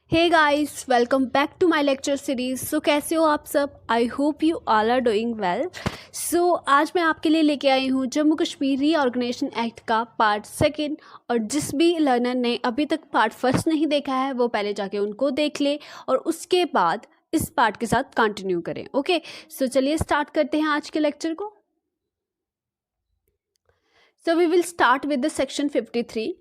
Hey guys, welcome back to my lecture series. So कैसे हो आप सब? I hope you all are doing well. So आज मैं आपके लिए लेके आई हूँ जम्मू कश्मीर रीऑर्गेनाइजेशन एक्ट का पार्ट सेकंड। और जिस भी लर्नर ने अभी तक पार्ट फर्स्ट नहीं देखा है वो पहले जाके उनको देख ले और उसके बाद इस पार्ट के साथ कंटिन्यू करें। ओके, सो चलिए स्टार्ट करते हैं आज के लेक्चर को। So we will start with the section 53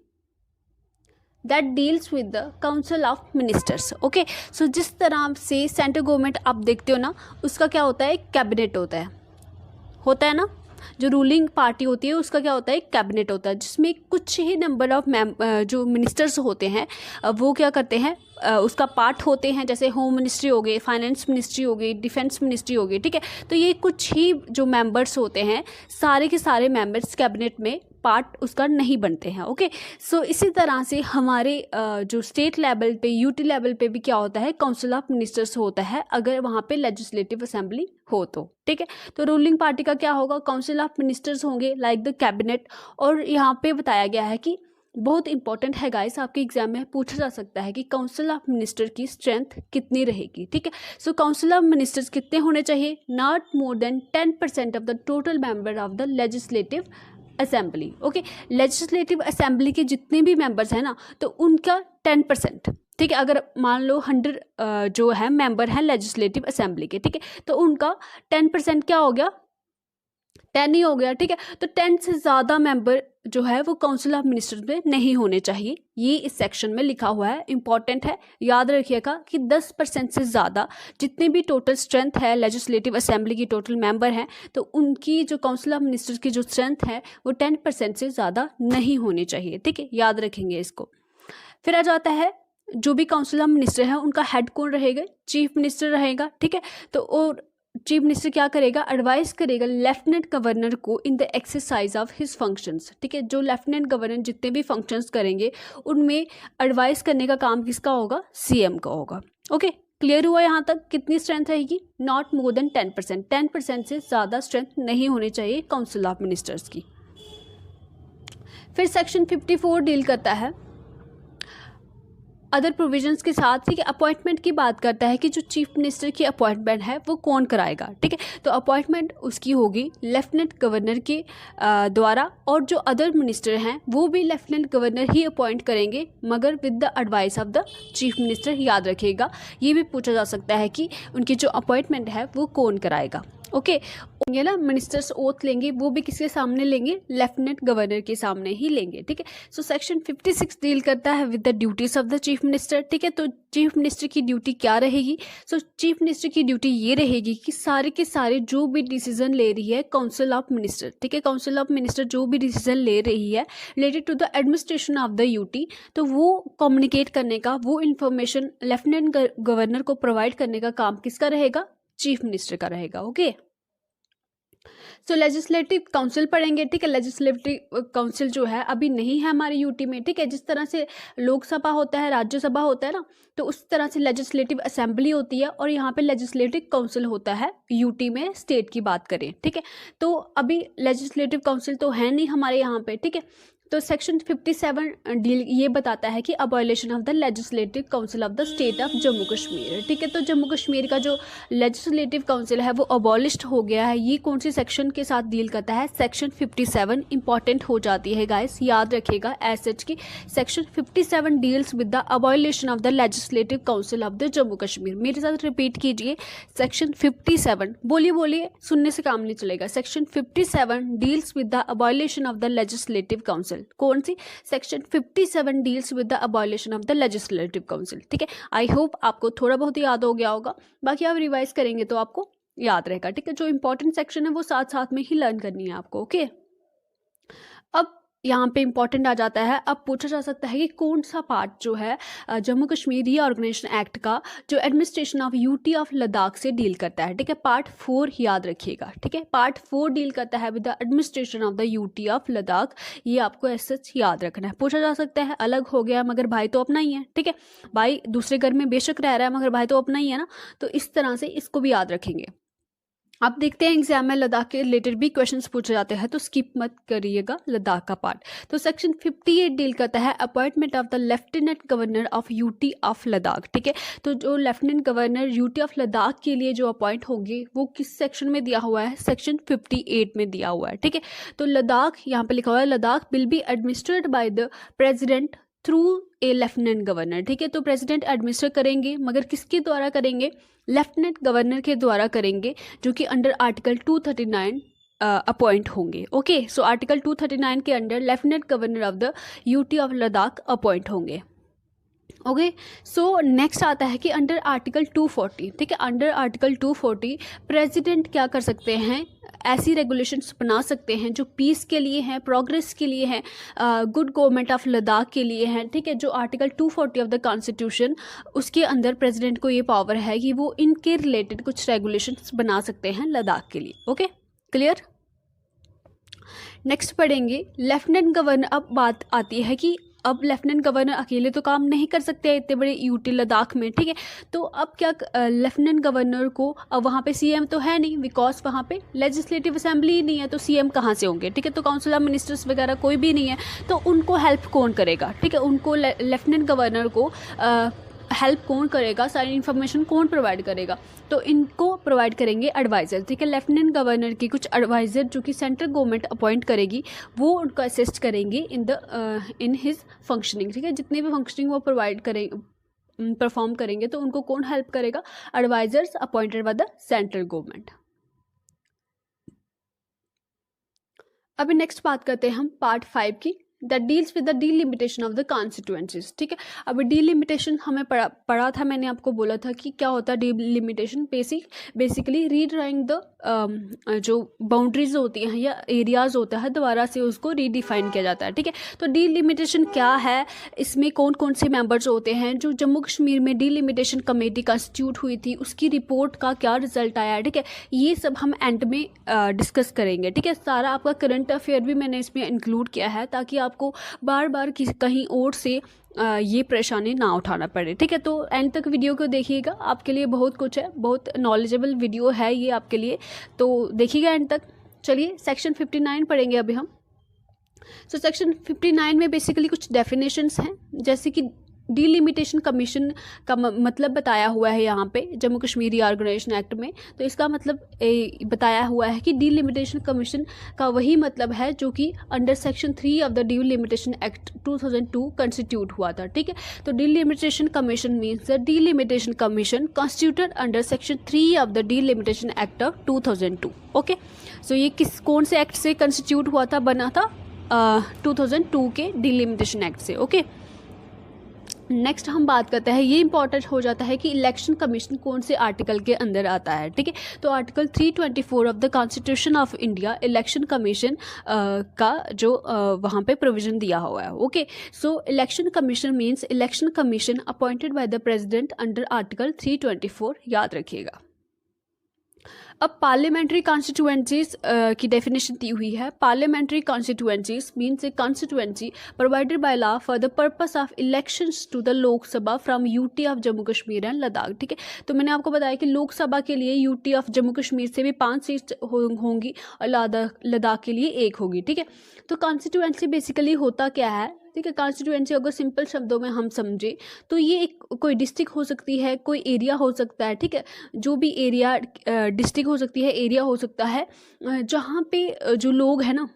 that deals with the council of ministers. Okay, so जिस तरह से सेंट्रल गवर्नमेंट आप देखते हो ना, उसका क्या होता है, कैबिनेट होता है ना। जो रूलिंग पार्टी होती है उसका क्या होता है, कैबिनेट होता है, जिसमें कुछ ही नंबर ऑफ जो मिनिस्टर्स होते हैं वो क्या करते हैं, उसका पार्ट होते हैं। जैसे होम मिनिस्ट्री हो गई, फाइनेंस मिनिस्ट्री हो गई, डिफेंस मिनिस्ट्री हो गई। ठीक है, तो ये कुछ ही जो मेंबर्स होते हैं, सारे के सारे मेंबर्स कैबिनेट में पार्ट उसका नहीं बनते हैं। ओके, सो इसी तरह से हमारे जो स्टेट लेवल पे, यूटी लेवल पे भी क्या होता है, काउंसिल ऑफ मिनिस्टर्स होता है, अगर वहाँ पे लेजिस्लेटिव असेंबली हो तो। ठीक है, तो रूलिंग पार्टी का क्या होगा, काउंसिल ऑफ मिनिस्टर्स होंगे लाइक द कैबिनेट। और यहाँ पे बताया गया है कि बहुत इंपॉर्टेंट है गाइस, आपके एग्जाम में पूछा जा सकता है कि काउंसिल ऑफ मिनिस्टर की स्ट्रेंथ कितनी रहेगी। ठीक है, सो काउंसिल ऑफ मिनिस्टर्स कितने होने चाहिए, not more than 10% of the total member of the legislative assembly. Okay, legislative assembly के जितने भी मेंबर्स हैं ना, तो उनका 10%। ठीक है, अगर मान लो 100 जो है मेंबर हैं लेजिस्लेटिव असेंबली के, ठीक है, तो उनका 10% क्या हो गया, 10 ही हो गया। ठीक है, तो 10 से ज़्यादा मेंबर जो है वो काउंसिल ऑफ मिनिस्टर्स में नहीं होने चाहिए। ये इस सेक्शन में लिखा हुआ है, इंपॉर्टेंट है, याद रखिएगा कि 10% से ज़्यादा जितने भी टोटल स्ट्रेंथ है लेजिस्लेटिव असेंबली की, टोटल मेंबर हैं, तो उनकी जो काउंसिल ऑफ मिनिस्टर्स की जो स्ट्रेंथ है वो 10% से ज़्यादा नहीं होनी चाहिए। ठीक है, याद रखेंगे इसको। फिर आ जाता है जो भी काउंसिल ऑफ मिनिस्टर है उनका हेड कौन रहेगा, चीफ मिनिस्टर रहेगा। ठीक है, तो और चीफ मिनिस्टर क्या करेगा, एडवाइस करेगा लेफ्टिनेंट गवर्नर को in the exercise of his functions. ठीक है, जो लेफ्टिनेंट गवर्नर जितने भी फंक्शंस करेंगे उनमें एडवाइस करने का काम किसका होगा, सीएम का होगा। ओके, क्लियर हुआ यहाँ तक? कितनी स्ट्रेंथ रहेगी, नॉट मोर देन 10%। 10% से ज़्यादा स्ट्रेंथ नहीं होनी चाहिए काउंसिल ऑफ मिनिस्टर्स की। फिर सेक्शन 54 डील करता है अदर प्रोविजंस के साथ। ठीक है, अपॉइंटमेंट की बात करता है कि जो चीफ मिनिस्टर की अपॉइंटमेंट है वो कौन कराएगा। ठीक है, तो अपॉइंटमेंट उसकी होगी लेफ्टिनेंट गवर्नर के द्वारा, और जो अदर मिनिस्टर हैं वो भी लेफ्टिनेंट गवर्नर ही अपॉइंट करेंगे, मगर with the advice of the chief minister. याद रखिएगा, ये भी पूछा जा सकता है कि उनकी जो अपॉइंटमेंट है वो कौन कराएगा। ओके, ये ना मिनिस्टर्स ओथ लेंगे, वो भी किसके सामने लेंगे, लेफ्टिनेंट गवर्नर के सामने ही लेंगे। ठीक है, सो सेक्शन 56 डील करता है with the duties of the chief minister. ठीक है, तो चीफ मिनिस्टर की ड्यूटी क्या रहेगी, सो चीफ मिनिस्टर की ड्यूटी ये रहेगी कि सारे के सारे जो भी डिसीजन ले रही है काउंसिल ऑफ मिनिस्टर, ठीक है, काउंसिल ऑफ मिनिस्टर जो भी डिसीजन ले रही है related to the administration of the UT, तो वो कम्युनिकेट करने का, वो इन्फॉर्मेशन लेफ्टिनेंट गवर्नर को प्रोवाइड करने का काम किसका रहेगा, चीफ मिनिस्टर का रहेगा। ओके, सो लेजिस्लेटिव काउंसिल पढ़ेंगे। ठीक है, लेजिस्लेटिव काउंसिल जो है अभी नहीं है हमारे यूटी में। ठीक है, जिस तरह से लोकसभा होता है, राज्यसभा होता है ना, तो उस तरह से लेजिस्लेटिव असेंबली होती है, और यहाँ पे लेजिस्लेटिव काउंसिल होता है यूटी में, स्टेट की बात करें। ठीक है, तो अभी लेजिस्लेटिव काउंसिल तो है नहीं हमारे यहाँ पे। ठीक है, तो सेक्शन 57 डील ये बताता है कि abolition of the legislative council of the state of Jammu Kashmir. ठीक है, तो जम्मू कश्मीर का जो लेजिस्लेटिव काउंसिल है वो अबॉलिश्ड हो गया है। ये कौन सी सेक्शन के साथ डील करता है, सेक्शन 57 इंपॉर्टेंट हो जाती है गाइस, याद रखिएगा एज सच की section 57 deals with the abolition of the legislative council of the Jammu Kashmir. मेरे साथ रिपीट कीजिए, सेक्शन 57, बोलिए बोलिए, सुनने से काम नहीं चलेगा। Section 57 deals with the abolition of the legislative council. कौन सी, section 57 deals with the abolition of the legislative council. ठीक है, आई होप आपको थोड़ा बहुत याद हो गया होगा, बाकी आप रिवाइज करेंगे तो आपको याद रहेगा। ठीक है, जो इंपॉर्टेंट सेक्शन है वो साथ साथ में ही लर्न करनी है आपको। ओके, अब यहाँ पे इंपॉर्टेंट आ जाता है, अब पूछा जा सकता है कि कौन सा पार्ट जो है जम्मू कश्मीर रीऑर्गेनाइजेशन एक्ट का जो administration of UT of Ladakh से डील करता है। ठीक है, पार्ट 4 याद रखिएगा। ठीक है, पार्ट 4 डील करता है with the administration of the UT of Ladakh. ये आपको ऐसे याद रखना है। पूछा जा सकता है अलग हो गया मगर भाई तो अपना ही है। ठीक है, भाई दूसरे घर में बेशक रह रहा है मगर भाई तो अपना ही है ना, तो इस तरह से इसको भी याद रखेंगे। आप देखते हैं एग्जाम में लद्दाख के रिलेटेड भी क्वेश्चंस पूछे जाते हैं, तो स्किप मत करिएगा लद्दाख का पार्ट। तो सेक्शन 58 डील करता है appointment of the lieutenant governor of UT of Ladakh, ठीक है। तो जो lieutenant governor UT of Ladakh के लिए जो अपॉइंट होंगे वो किस सेक्शन में दिया हुआ है, सेक्शन 58 में दिया हुआ है, ठीक है। तो लद्दाख यहाँ पे लिखा हुआ है Ladakh will be administered by the president through a lieutenant governor, ठीक है। तो प्रेसिडेंट एडमिनिस्टर करेंगे, मगर किसके द्वारा करेंगे, लेफ्टिनेंट गवर्नर के द्वारा करेंगे, जो कि अंडर आर्टिकल 239 अपॉइंट होंगे। ओके, सो आर्टिकल 239 के under lieutenant governor of the UT of Ladakh appoint होंगे। ओके, सो नेक्स्ट आता है कि अंडर आर्टिकल 240, ठीक है, अंडर आर्टिकल 240 प्रेसिडेंट क्या कर सकते हैं, ऐसी रेगुलेशंस बना सकते हैं जो पीस के लिए हैं, प्रोग्रेस के लिए हैं, गुड गवर्नमेंट ऑफ लद्दाख के लिए हैं, ठीक है। जो आर्टिकल 240 ऑफ द कॉन्स्टिट्यूशन, उसके अंदर प्रेसिडेंट को ये पावर है कि वो इनके रिलेटेड कुछ रेगुलेशंस बना सकते हैं लद्दाख के लिए। Okay, clear. नेक्स्ट पढ़ेंगे लेफ्टिनेंट गवर्नर। अब बात आती है कि अब लेफ्टिनेंट गवर्नर अकेले तो काम नहीं कर सकते इतने बड़े यूटी लद्दाख में, ठीक है। तो अब क्या लेफ्टिनेंट गवर्नर को, अब वहाँ पे सीएम तो है नहीं, बिकॉज वहाँ पे लेजिस्लेटिव असेंबली ही नहीं है, तो सीएम कहाँ से होंगे, ठीक है। तो काउंसिल ऑफ मिनिस्टर्स वगैरह कोई भी नहीं है, तो उनको हेल्प कौन करेगा, ठीक है। उनको लेफ्टिनेंट गवर्नर को हेल्प कौन करेगा, सारी इन्फॉर्मेशन कौन प्रोवाइड करेगा, तो इनको प्रोवाइड करेंगे एडवाइज़र, ठीक है। लेफ्टिनेंट गवर्नर की कुछ एडवाइज़र जो कि सेंट्रल गवर्नमेंट अपॉइंट करेगी, वो उनको असिस्ट करेंगे इन हिज फंक्शनिंग, ठीक है। जितने भी फंक्शनिंग वो प्रोवाइड करेंगे, परफॉर्म करेंगे, तो उनको कौन हेल्प करेगा, advisers appointed by the central government. अभी नेक्स्ट बात करते हैं हम पार्ट 5 की, that deals with the delimitation of the constituencies, ठीक है। अब डीलिमिटेशन हमें पढ़ा था, मैंने आपको बोला था कि क्या होता है डीलिमिटेशन, बेसिकली रीड्राइंग द जो बाउंड्रीज होती हैं या एरियाज होता है, दोबारा से उसको रीडिफाइन किया जाता है, ठीक है। तो डीलिमिटेशन क्या है, इसमें कौन कौन से मेंबर्स होते हैं, जो जम्मू कश्मीर में डीलिमिटेशन कमेटी कंस्टिट्यूट हुई थी उसकी रिपोर्ट का क्या रिजल्ट आया, ठीक है। ये सब हम एंड में डिस्कस करेंगे, ठीक है। सारा आपका करंट अफेयर भी मैंने इसमें इंक्लूड किया है, ताकि आपको बार बार कहीं और से ये परेशानी ना उठाना पड़े, ठीक है। तो एंड तक वीडियो को देखिएगा, आपके लिए बहुत कुछ है, बहुत नॉलेजेबल वीडियो है ये आपके लिए, तो देखिएगा एंड तक। चलिए सेक्शन 59 पढ़ेंगे अभी हम। सो सेक्शन 59 में बेसिकली कुछ डेफिनेशंस हैं, जैसे कि डीलिमिटेशन कमीशन का मतलब बताया हुआ है यहाँ पे जम्मू कश्मीर रीऑर्गेनाइजेशन एक्ट में। तो इसका मतलब बताया हुआ है कि डीलिमिटेशन कमीशन का वही मतलब है जो कि under section 3 of the delimitation act 2002 constitute हुआ था, ठीक है। तो delimitation commission means the delimitation commission constituted under section 3 of the delimitation act of 2002। Okay, so ये कौन से एक्ट से कंस्टिट्यूट हुआ था, बना था 2002 के डीलिमिटेशन एक्ट से। ओके, नेक्स्ट हम बात करते हैं, ये इंपॉर्टेंट हो जाता है कि इलेक्शन कमीशन कौन से आर्टिकल के अंदर आता है, ठीक है। तो article 324 of the constitution of India election commission का जो वहाँ पे प्रोविजन दिया हुआ है। Okay, so election commission means election commission appointed by the president under article 324, याद रखिएगा। अब पार्लियामेंट्री कॉन्स्टिट्यूएंसीज की डेफिनेशन दी हुई है। Parliamentary constituencies means a constituency provided by law for the purpose of elections to the Lok Sabha from UT of Jammu Kashmir and Ladakh, ठीक है। तो मैंने आपको बताया कि लोकसभा के लिए यूटी ऑफ जम्मू कश्मीर से भी 5 सीट होंगी और लद्दाख के लिए 1 होगी, ठीक है। तो कॉन्स्टिट्यूएंसी बेसिकली होता क्या है, ठीक है। कॉन्स्टिट्यूएंसी अगर सिंपल शब्दों में हम समझे तो ये एक कोई डिस्ट्रिक्ट हो सकती है, कोई एरिया हो सकता है, ठीक है। जो भी एरिया, डिस्ट्रिक्ट हो सकती है, एरिया हो सकता है, जहाँ पे जो लोग हैं ना,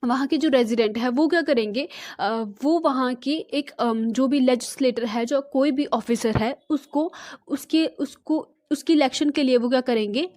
वहाँ के जो रेजिडेंट है वो क्या करेंगे, वो वहाँ की एक जो भी लेजिस्लेटर है, जो कोई भी ऑफिसर है, उसकी इलेक्शन के लिए वो क्या करेंगे,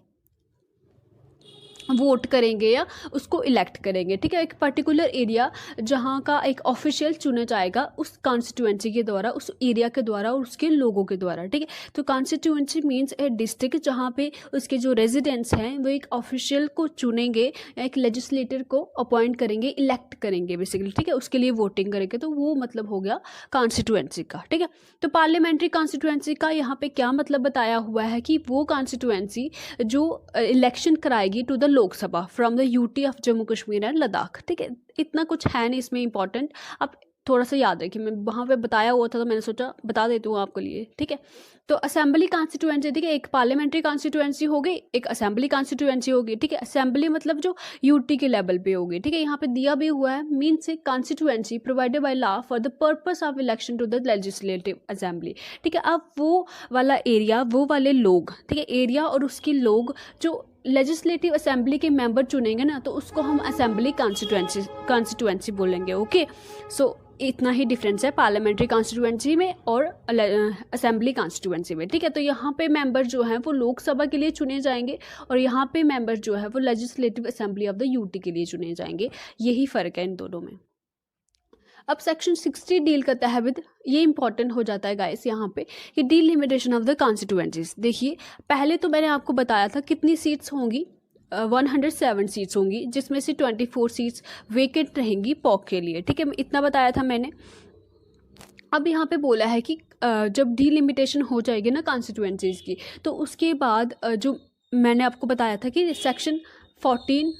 वोट करेंगे या उसको इलेक्ट करेंगे, ठीक है। एक पर्टिकुलर एरिया जहाँ का एक ऑफिशियल चुना जाएगा उस कॉन्स्टिट्यूएंसी के द्वारा, उस एरिया के द्वारा और उसके लोगों के द्वारा, ठीक है। तो कॉन्स्टिट्यूएंसी मीन्स ए डिस्ट्रिक्ट जहाँ पे उसके जो रेजिडेंट्स हैं वो एक ऑफिशियल को चुनेंगे या एक लेजिस्लेटर को अपॉइंट करेंगे, इलेक्ट करेंगे बेसिकली, ठीक है। उसके लिए वोटिंग करेंगे, तो वो मतलब हो गया कॉन्स्टिट्यूएंसी का, ठीक है। तो पार्लियामेंट्री कॉन्स्टिट्यूएंसी का यहाँ पे क्या मतलब बताया हुआ है कि वो कॉन्स्टिट्यूएंसी जो इलेक्शन कराएगी to the Lok Sabha from the UT of Jammu Kashmir and Ladakh, ठीक है। इतना कुछ है नहीं इसमें इंपॉर्टेंट, आप थोड़ा सा याद रखिए, मैं वहाँ पे बताया हुआ था तो मैंने सोचा बता देती हूँ आपके लिए, ठीक है। तो असेंबली कॉन्स्टिट्यूएंसी, ठीक है, एक पार्लियामेंट्री कॉन्स्टिट्यूएंसी हो गई, एक असेंबली कॉन्स्टिट्यूएंसी होगी, ठीक है। असेंबली मतलब जो यूटी के लेवल पे होगी, ठीक है। यहाँ पे दिया भी हुआ है, means a constituency provided by law for the purpose of election to the legislative assembly, ठीक है। अब वो वाला एरिया, वो वाले लोग, ठीक है, एरिया और उसके लोग जो लेजिस्लेटिव असेंबली के मेंबर चुनेंगे ना, तो उसको हम असेंबली कॉन्स्टिट्यूएंसी बोलेंगे, ओके। सो इतना ही डिफरेंस है पार्लियामेंट्री कॉन्स्टिट्यूएंसी में और असेंबली कॉन्स्टिट्यूएंसी में, ठीक है। तो यहाँ पे मेंबर जो हैं वो लोकसभा के लिए चुने जाएंगे और यहाँ पे मेंबर जो है वो legislative assembly of the UT के लिए चुने जाएंगे, यही फ़र्क है इन दोनों में। अब सेक्शन 60 डील करता है विद, ये इंपॉर्टेंट हो जाता है गाइस यहाँ पे, कि डीलिमिटेशन ऑफ द कॉन्स्टिट्यूएंसीज। देखिए पहले तो मैंने आपको बताया था कितनी सीट्स होंगी, 107 सीट्स होंगी, जिसमें से 24 सीट्स वेकेंट रहेंगी पॉक के लिए, ठीक है, इतना बताया था मैंने। अब यहाँ पे बोला है कि जब डीलिमिटेशन हो जाएगी ना कॉन्स्टिट्यूएंसीज की, तो उसके बाद जो मैंने आपको बताया था कि सेक्शन 14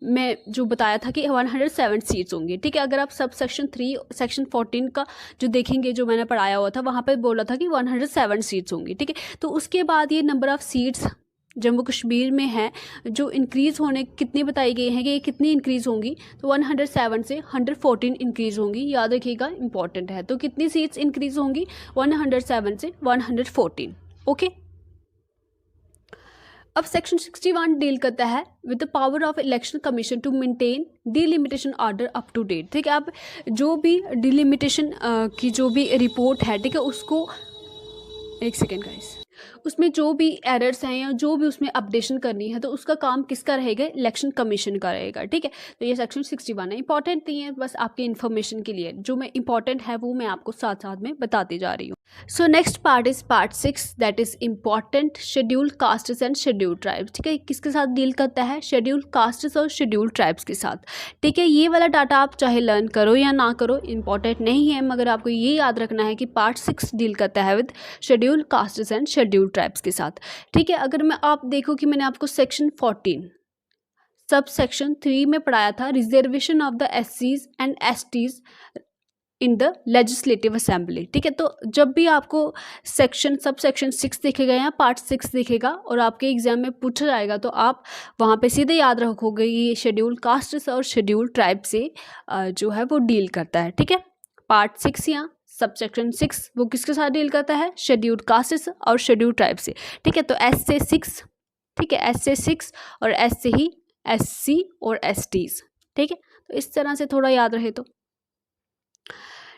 में जो बताया था कि 107 सीट्स होंगी, ठीक है। अगर आप सब सेक्शन 3 सेक्शन 14 का जो देखेंगे, जो मैंने पढ़ाया हुआ था, वहाँ पे बोला था कि 107 सीट्स होंगी, ठीक है। तो उसके बाद ये number of seats Jammu Kashmir में है जो इंक्रीज़ होने कितनी बताई गई हैं कि ये कितनी इंक्रीज़ होंगी, तो 107 से 114 इंक्रीज़ होंगी, याद रखिएगा, इंपॉर्टेंट है। तो कितनी सीट्स इंक्रीज़ होंगी, 107 से 114, ओके। अब सेक्शन 61 डील करता है with the power of election commission to maintain delimitation order up to date, ठीक है। अब जो भी डिलिमिटेशन की जो भी रिपोर्ट है, ठीक है, उसको एक सेकेंड गाइस, उसमें जो भी एरर्स हैं या जो भी उसमें अपडेशन करनी है, तो उसका काम किसका रहेगा, इलेक्शन कमीशन का रहेगा, ठीक है। तो ये सेक्शन 61 है, इंपॉर्टेंट नहीं है, बस आपके इन्फॉर्मेशन के लिए, जो मैं इंपॉर्टेंट है वो मैं आपको साथ साथ में बताती जा रही हूँ। So next part is part 6, that is important, scheduled castes and scheduled tribes, ठीक है। किसके साथ डील करता है, शेड्यूल्ड कास्ट्स और शेड्यूल्ड ट्राइब्स के साथ, ठीक है। ये वाला डाटा आप चाहे लर्न करो या ना करो, इंपॉर्टेंट नहीं है, मगर आपको ये याद रखना है कि पार्ट 6 डील करता है with scheduled castes and scheduled tribes के साथ, ठीक है। अगर मैं आप देखो कि मैंने आपको सेक्शन 14 सब सेक्शन 3 में पढ़ाया था, reservation of the SCs and STs in the legislative assembly, ठीक है। तो जब भी आपको सेक्शन सब सेक्शन 6 दिखेगा या पार्ट 6 दिखेगा और आपके एग्जाम में पूछा जाएगा, तो आप वहाँ पे सीधे याद रखोगे ये शेड्यूल कास्ट और शेड्यूल ट्राइब से जो है वो डील करता है, ठीक है। पार्ट 6 या सब सेक्शन 6 वो किसके साथ डील करता है, शेड्यूल कास्ट और शेड्यूल ट्राइब से, ठीक है। तो S से 6, ठीक है, S से 6 और S से ही SC और STs, ठीक है। तो इस तरह से थोड़ा याद रहे। तो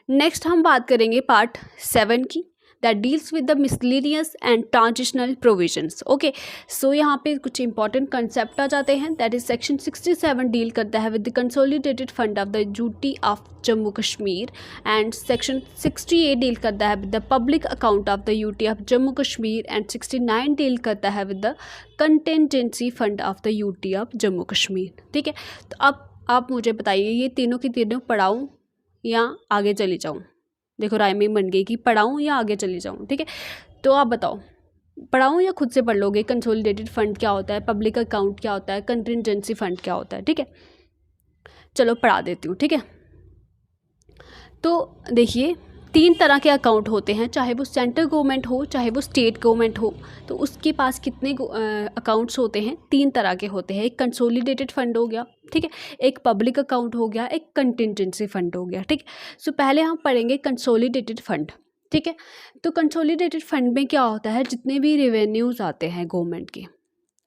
नेक्स्ट हम बात करेंगे पार्ट 7 की, that deals with the miscellaneous and transitional provisions, okay. So यहाँ पे कुछ इंपॉर्टेंट कंसेप्ट आ जाते हैं, दैट इज सेक्शन 67 डील करता है with the consolidated fund of the UT of Jammu Kashmir, and section 68 deal करता है with the public account of the UT of Jammu Kashmir, and 69 deal करता है with the contingency fund of the UT of Jammu Kashmir, ठीक है। तो अब आप मुझे बताइए, ये तीनों की तीनों पढ़ाऊँ या आगे चली जाऊँ। देखो राइमिंग बन गई कि पढ़ाऊँ या आगे चली जाऊँ, ठीक है। तो आप बताओ, पढ़ाऊँ या खुद से पढ़ लोगे, कंसोलिडेटेड फंड क्या होता है, पब्लिक अकाउंट क्या होता है, कंटिजेंसी फंड क्या होता है, ठीक है। चलो पढ़ा देती हूँ, ठीक है। तो देखिए 3 तरह के अकाउंट होते हैं, चाहे वो सेंट्रल गवर्नमेंट हो चाहे वो स्टेट गवर्नमेंट हो, तो उसके पास कितने अकाउंट्स होते हैं, 3 तरह के होते हैं। एक कंसोलिडेटेड फंड हो गया, ठीक है, एक पब्लिक अकाउंट हो गया, एक कंटिजेंसी फंड हो गया, ठीक है। सो पहले हम पढ़ेंगे कंसोलिडेटेड फंड, ठीक है। तो कंसोलिडेटेड फंड में क्या होता है, जितने भी रेवेन्यूज़ आते हैं गवर्नमेंट के,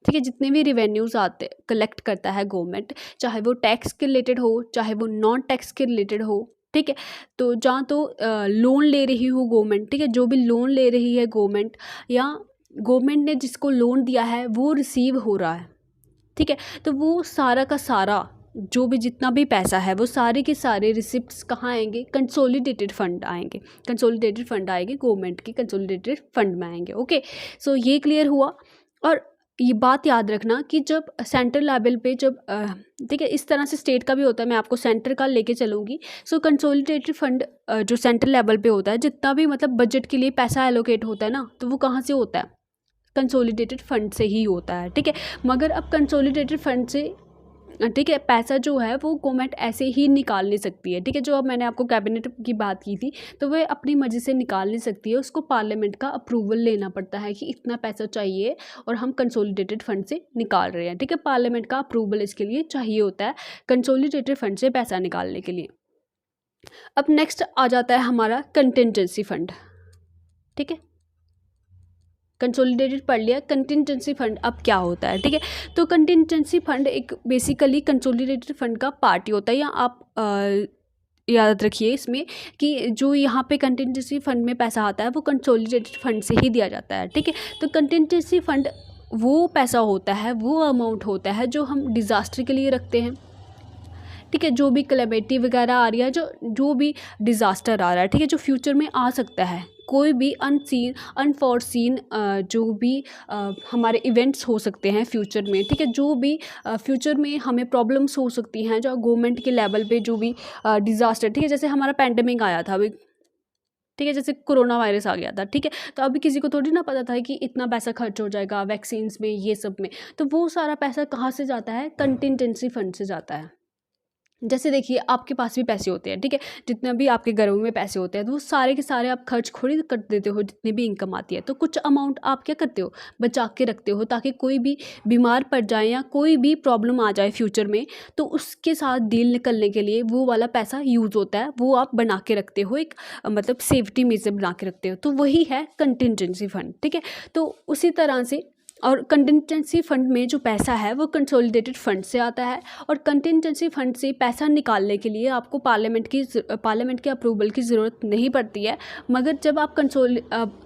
ठीक है, जितने भी रेवेन्यूज़ आते कलेक्ट करता है गवर्नमेंट, चाहे वो टैक्स के रिलेटेड हो चाहे वो नॉन टैक्स के रिलेटेड हो, ठीक है। तो जहाँ तो लोन ले रही हो गवर्नमेंट, ठीक है, जो भी लोन ले रही है गवर्नमेंट या गवर्नमेंट ने जिसको लोन दिया है वो रिसीव हो रहा है, ठीक है। तो वो सारा का सारा जो भी जितना भी पैसा है वो सारे के सारे रिसिप्ट्स कहाँ आएंगे, कंसोलिडेटेड फंड आएंगे, कंसोलिडेटेड फंड आएंगे गवर्नमेंट के कंसोलिडेटेड फंड में आएंगे, ओके। सो ये क्लियर हुआ। और ये बात याद रखना कि जब सेंट्रल लेवल पे जब ठीक है, इस तरह से स्टेट का भी होता है, मैं आपको सेंटर का लेके चलूँगी। सो कंसोलिडेटेड फंड जो सेंट्रल लेवल पे होता है, जितना भी मतलब बजट के लिए पैसा एलोकेट होता है ना, तो वो कहाँ से होता है, कंसोलिडेटेड फंड से ही होता है, ठीक है। मगर अब कंसोलिडेटेड फंड से ठीक है, पैसा जो है वो गवर्नमेंट ऐसे ही निकाल नहीं सकती है। ठीक है, जो अब मैंने आपको कैबिनेट की बात की थी, तो वह अपनी मर्जी से निकाल नहीं सकती है, उसको पार्लियामेंट का अप्रूवल लेना पड़ता है कि इतना पैसा चाहिए और हम कंसोलिडेटेड फंड से निकाल रहे हैं। ठीक है, पार्लियामेंट का अप्रूवल इसके लिए चाहिए होता है कंसोलिडेटेड फंड से पैसा निकालने के लिए। अब नेक्स्ट आ जाता है हमारा कंटिजेंसी फंड। ठीक है, कंसोलिडेटेड पढ़ लिया, कंटिजेंसी फंड अब क्या होता है। ठीक है, तो कंटिजेंसी फंड एक बेसिकली कंसोलिडेटेड फंड का पार्ट ही होता है, या आप याद रखिए इसमें कि जो यहाँ पे कंटिजेंसी फंड में पैसा आता है वो कंसोलिडेटेड फंड से ही दिया जाता है। ठीक है, तो कंटिजेंसी फंड वो पैसा होता है, वो अमाउंट होता है जो हम डिज़ास्टर के लिए रखते हैं। ठीक है, जो भी कैलेमिटी वगैरह आ रही है, जो भी डिज़ास्टर आ रहा है, ठीक है, जो फ्यूचर में आ सकता है, कोई भी अनफॉर्सीन जो भी हमारे इवेंट्स हो सकते हैं फ्यूचर में। ठीक है, जो भी फ्यूचर में हमें प्रॉब्लम्स हो सकती हैं, जो गवर्नमेंट के लेवल पे जो भी डिज़ास्टर, ठीक है, जैसे हमारा पैंडेमिक आया था अभी, ठीक है, जैसे कोरोना वायरस आ गया था। ठीक है, तो अभी किसी को थोड़ी ना पता था कि इतना पैसा खर्च हो जाएगा वैक्सीन्स में, ये सब में। तो वो सारा पैसा कहाँ से जाता है, कंटिजेंसी फंड से जाता है। जैसे देखिए, आपके पास भी पैसे होते हैं, ठीक है, जितने भी आपके घरों में पैसे होते हैं, तो वो सारे के सारे आप खर्च खुद कर देते हो, जितनी भी इनकम आती है। तो कुछ अमाउंट आप क्या करते हो, बचा के रखते हो, ताकि कोई भी बीमार पड़ जाए या कोई भी प्रॉब्लम आ जाए फ्यूचर में, तो उसके साथ डील निकलने के लिए वो वाला पैसा यूज़ होता है, वो आप बना के रखते हो, एक मतलब सेफ्टी मेजर बना के रखते हो। तो वही है कंटिजेंसी फंड। ठीक है, तो उसी तरह से, और कंटिजेंसी फंड में जो पैसा है वो कंसोलिडेटेड फंड से आता है, और कंटिजेंसी फंड से पैसा निकालने के लिए आपको पार्लियामेंट के अप्रूवल की ज़रूरत नहीं पड़ती है। मगर जब आप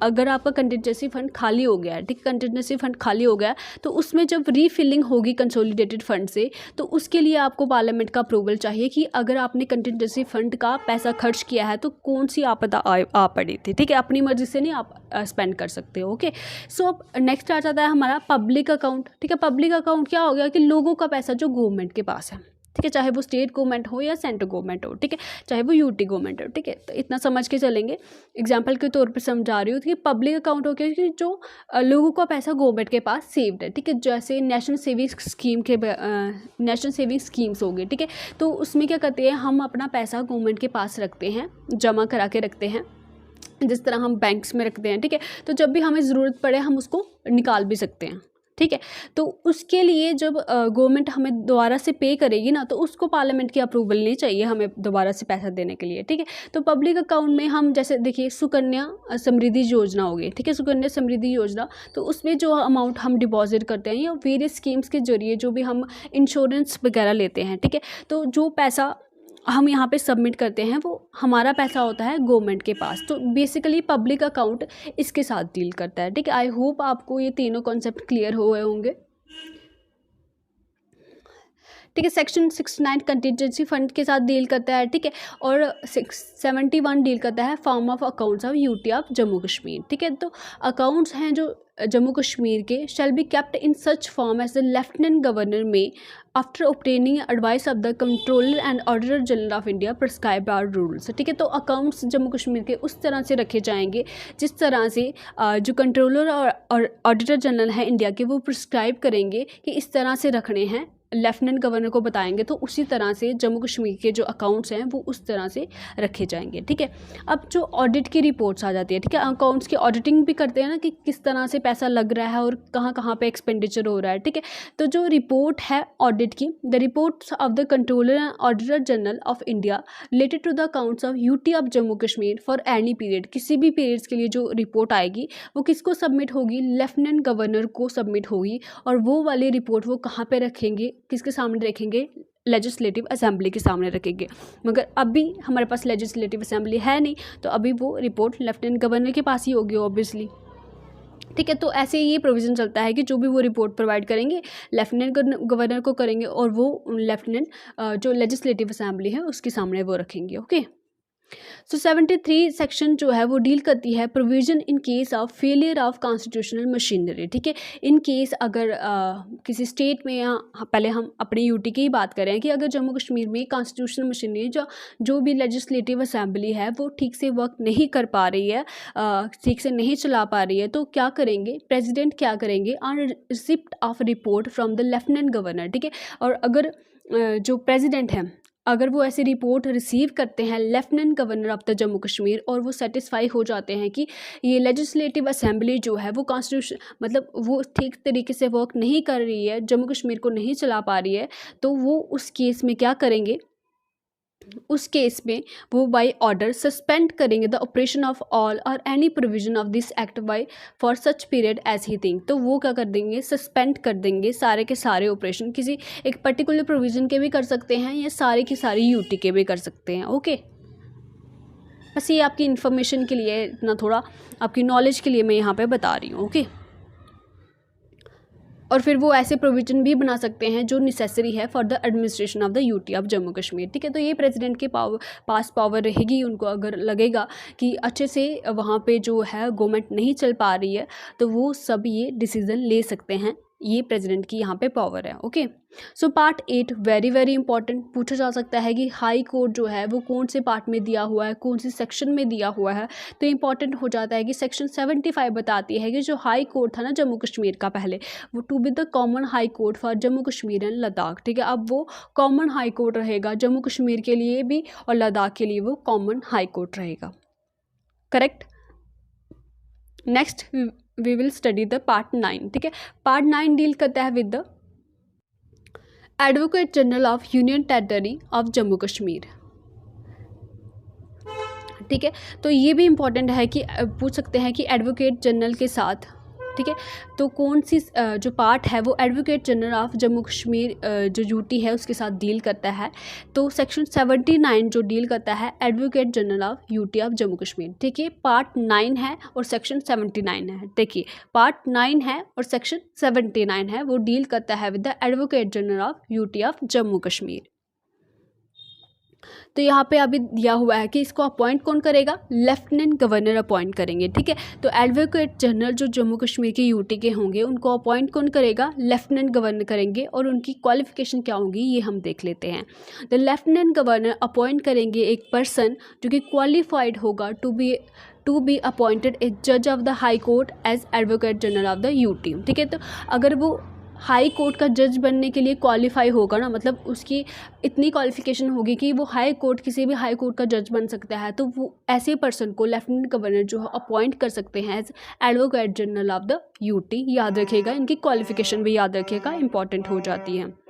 अगर आपका कंटिजेंसी फंड खाली हो गया है, ठीक, कंटिजेंसी फंड खाली हो गया, तो उसमें जब रीफिलिंग होगी कंसोलिडेटेड फंड से, तो उसके लिए आपको पार्लियामेंट का अप्रूवल चाहिए कि अगर आपने कंटिजेंसी फंड का पैसा खर्च किया है तो कौन सी आपदा आ पड़ी थी। ठीक है, अपनी मर्जी से नहीं आप स्पेंड कर सकते हो। ओके, सो अब नेक्स्ट आ जाता है हमारा पब्लिक अकाउंट। ठीक है, पब्लिक अकाउंट क्या हो गया कि लोगों का पैसा जो गवर्नमेंट के पास है, ठीक है, चाहे वो स्टेट गवर्नमेंट हो या सेंट्रल गवर्नमेंट हो, ठीक है, चाहे वो यूटी गवर्नमेंट हो। ठीक है, तो इतना समझ के चलेंगे, एग्जांपल के तौर पे समझा रही हूँ कि पब्लिक अकाउंट हो गया कि जो लोगों का पैसा गवर्नमेंट के पास सेव्ड है। ठीक है, जैसे नेशनल सेविंग स्कीम्स हो गई। ठीक है, तो उसमें क्या करते हैं, हम अपना पैसा गवर्नमेंट के पास रखते हैं, जमा करा के रखते हैं, जिस तरह हम बैंक्स में रखते हैं। ठीक है, तो जब भी हमें ज़रूरत पड़े हम उसको निकाल भी सकते हैं। ठीक है, तो उसके लिए जब गवर्नमेंट हमें दोबारा से पे करेगी ना, तो उसको पार्लियामेंट की अप्रूवल नहीं चाहिए हमें दोबारा से पैसा देने के लिए। ठीक है, तो पब्लिक अकाउंट में हम जैसे देखिए सुकन्या समृद्धि योजना होगी। ठीक है, सुकन्या समृद्धि योजना, तो उसमें जो अमाउंट हम डिपॉजिट करते हैं या वेरियस स्कीम्स के जरिए जो भी हम इंश्योरेंस वगैरह लेते हैं, ठीक है, तो जो पैसा हम यहाँ पे सबमिट करते हैं वो हमारा पैसा होता है गवर्नमेंट के पास। तो बेसिकली पब्लिक अकाउंट इसके साथ डील करता है। ठीक है, आई होप आपको ये तीनों कॉन्सेप्ट क्लियर हुए होंगे। ठीक है, सेक्शन 69 कंटिजेंसी फंड के साथ डील करता है। ठीक है, और 71 डील करता है form of accounts of UT of Jammu Kashmir. ठीक है, तो अकाउंट्स हैं जो जम्मू कश्मीर के shall be kept in such form as the lieutenant governor में after obtaining advice of the controller and auditor general of India prescribe are rules. ठीक है, तो अकाउंट्स जम्मू कश्मीर के उस तरह से रखे जाएंगे जिस तरह से जो कंट्रोलर और ऑडिटर जनरल है इंडिया के, वो प्रिस्क्राइब करेंगे कि इस तरह से रखने हैं, लेफ्टिनेंट गवर्नर को बताएंगे, तो उसी तरह से जम्मू कश्मीर के जो अकाउंट्स हैं वो उस तरह से रखे जाएंगे। ठीक है, अब जो ऑडिट की रिपोर्ट्स आ जाती है, ठीक है, अकाउंट्स की ऑडिटिंग भी करते हैं ना कि किस तरह से पैसा लग रहा है और कहाँ कहाँ पे एक्सपेंडिचर हो रहा है। ठीक है, तो जो रिपोर्ट है ऑडिट की, the reports of the controller and auditor general of India related to the accounts of UT of Jammu Kashmir for any period, किसी भी पीरियड्स के लिए जो रिपोर्ट आएगी वो किसको सबमिट होगी, लेफ्टिनेंट गवर्नर को सबमिट होगी। और वो वाली रिपोर्ट वो कहाँ पे रखेंगे, किसके सामने रखेंगे, लेजिस्लेटिव असेंबली के सामने रखेंगे। मगर अभी हमारे पास लेजिस्लेटिव असेंबली है नहीं, तो अभी वो रिपोर्ट लेफ्टिनेंट गवर्नर के पास ही होगी ऑब्वियसली। ठीक है, तो ऐसे ये प्रोविज़न चलता है कि जो भी वो रिपोर्ट प्रोवाइड करेंगे लेफ्टिनेंट गवर्नर को करेंगे, और वो लेफ्टिनेंट जो लेजिस्लेटिव असेंबली है उसके सामने वो रखेंगे। ओके, सो 73 सेक्शन जो है वो डील करती है provision in case of failure of constitutional machinery. ठीक है, इन केस अगर किसी स्टेट में, या पहले हम अपने यूटी की ही बात करें कि अगर जम्मू कश्मीर में कॉन्स्टिट्यूशनल मशीनरी जो भी लेजिस्लेटिव असेंबली है वो ठीक से वर्क नहीं कर पा रही है, ठीक से नहीं चला पा रही है, तो क्या करेंगे, प्रेसिडेंट क्या करेंगे, on receipt of report from the lieutenant governor. ठीक है, और अगर जो प्रेसिडेंट हैं, अगर वो ऐसी रिपोर्ट रिसीव करते हैं lieutenant governor of the Jammu Kashmir और वो सेटिस्फाई हो जाते हैं कि ये लेजिस्लेटिव असेंबली जो है वो कॉन्स्टिट्यूशन मतलब वो ठीक तरीके से वर्क नहीं कर रही है, जम्मू कश्मीर को नहीं चला पा रही है, तो वो उस केस में क्या करेंगे, उस केस में वो बाय ऑर्डर सस्पेंड करेंगे द ऑपरेशन ऑफ ऑल और any provision of this act by for such period as he think. तो वो क्या कर देंगे, सस्पेंड कर देंगे सारे के सारे ऑपरेशन, किसी एक पर्टिकुलर प्रोविजन के भी कर सकते हैं या सारे की सारी यूटी के भी कर सकते हैं। ओके, बस ये आपकी इन्फॉर्मेशन के लिए, इतना थोड़ा आपकी नॉलेज के लिए मैं यहाँ पे बता रही हूँ। ओके, और फिर वो ऐसे प्रोविजन भी बना सकते हैं जो नेसेसरी है for the administration of the UT of Jammu Kashmir. ठीक है, तो ये प्रेसिडेंट के पास पावर रहेगी। उनको अगर लगेगा कि अच्छे से वहाँ पे जो है गवर्नमेंट नहीं चल पा रही है, तो वो सब ये डिसीज़न ले सकते हैं। ये प्रेसिडेंट की यहाँ पे पावर है। Okay, so part 8 very very important, पूछा जा सकता है कि हाई कोर्ट जो है वो कौन से पार्ट में दिया हुआ है, कौन सी सेक्शन में दिया हुआ है। तो इंपॉर्टेंट हो जाता है कि सेक्शन 75 बताती है कि जो हाई कोर्ट था ना जम्मू कश्मीर का पहले, वो to be the common high court for Jammu Kashmir and Ladakh. ठीक है, अब वो कॉमन हाई कोर्ट रहेगा जम्मू कश्मीर के लिए भी और लद्दाख के लिए वो कॉमन हाई कोर्ट रहेगा। Correct. Next we will study the part 9। ठीक है, पार्ट 9 डील करता है with the advocate general of union territory of Jammu Kashmir. ठीक है, तो ये भी इम्पॉर्टेंट है कि पूछ सकते हैं कि एडवोकेट जनरल के साथ, ठीक है, तो कौन सी जो पार्ट है वो advocate general of Jammu Kashmir जो ड्यूटी है उसके साथ डील करता है। तो सेक्शन 79 जो डील करता है advocate general of UT of Jammu Kashmir. ठीक है, पार्ट 9 है और सेक्शन 79 है। देखिए, पार्ट 9 है और सेक्शन 79 है, वो डील करता है with the advocate general of UT of Jammu Kashmir. तो यहाँ पे अभी दिया हुआ है कि इसको अपॉइंट कौन करेगा, लेफ्टिनेंट गवर्नर अपॉइंट करेंगे। ठीक है, तो एडवोकेट जनरल जो जम्मू कश्मीर के यूटी के होंगे उनको अपॉइंट कौन करेगा, लेफ्टिनेंट गवर्नर करेंगे। और उनकी क्वालिफिकेशन क्या होगी ये हम देख लेते हैं। द लेफ्टिनेंट गवर्नर अपॉइंट करेंगे एक पर्सन जो कि क्वालिफाइड होगा टू बी अपॉइंटेड ए जज of the high court as advocate general of the UT. ठीक है, तो अगर वो हाई कोर्ट का जज बनने के लिए क्वालिफाई होगा ना, मतलब उसकी इतनी क्वालिफिकेशन होगी कि वो हाई कोर्ट किसी भी हाई कोर्ट का जज बन सकता है, तो वो ऐसे पर्सन को लेफ्टिनेंट गवर्नर जो है अपॉइंट कर सकते हैं as advocate general of the UT. याद रखिएगा, इनकी क्वालिफिकेशन भी याद रखिएगा, इंपॉर्टेंट हो जाती है।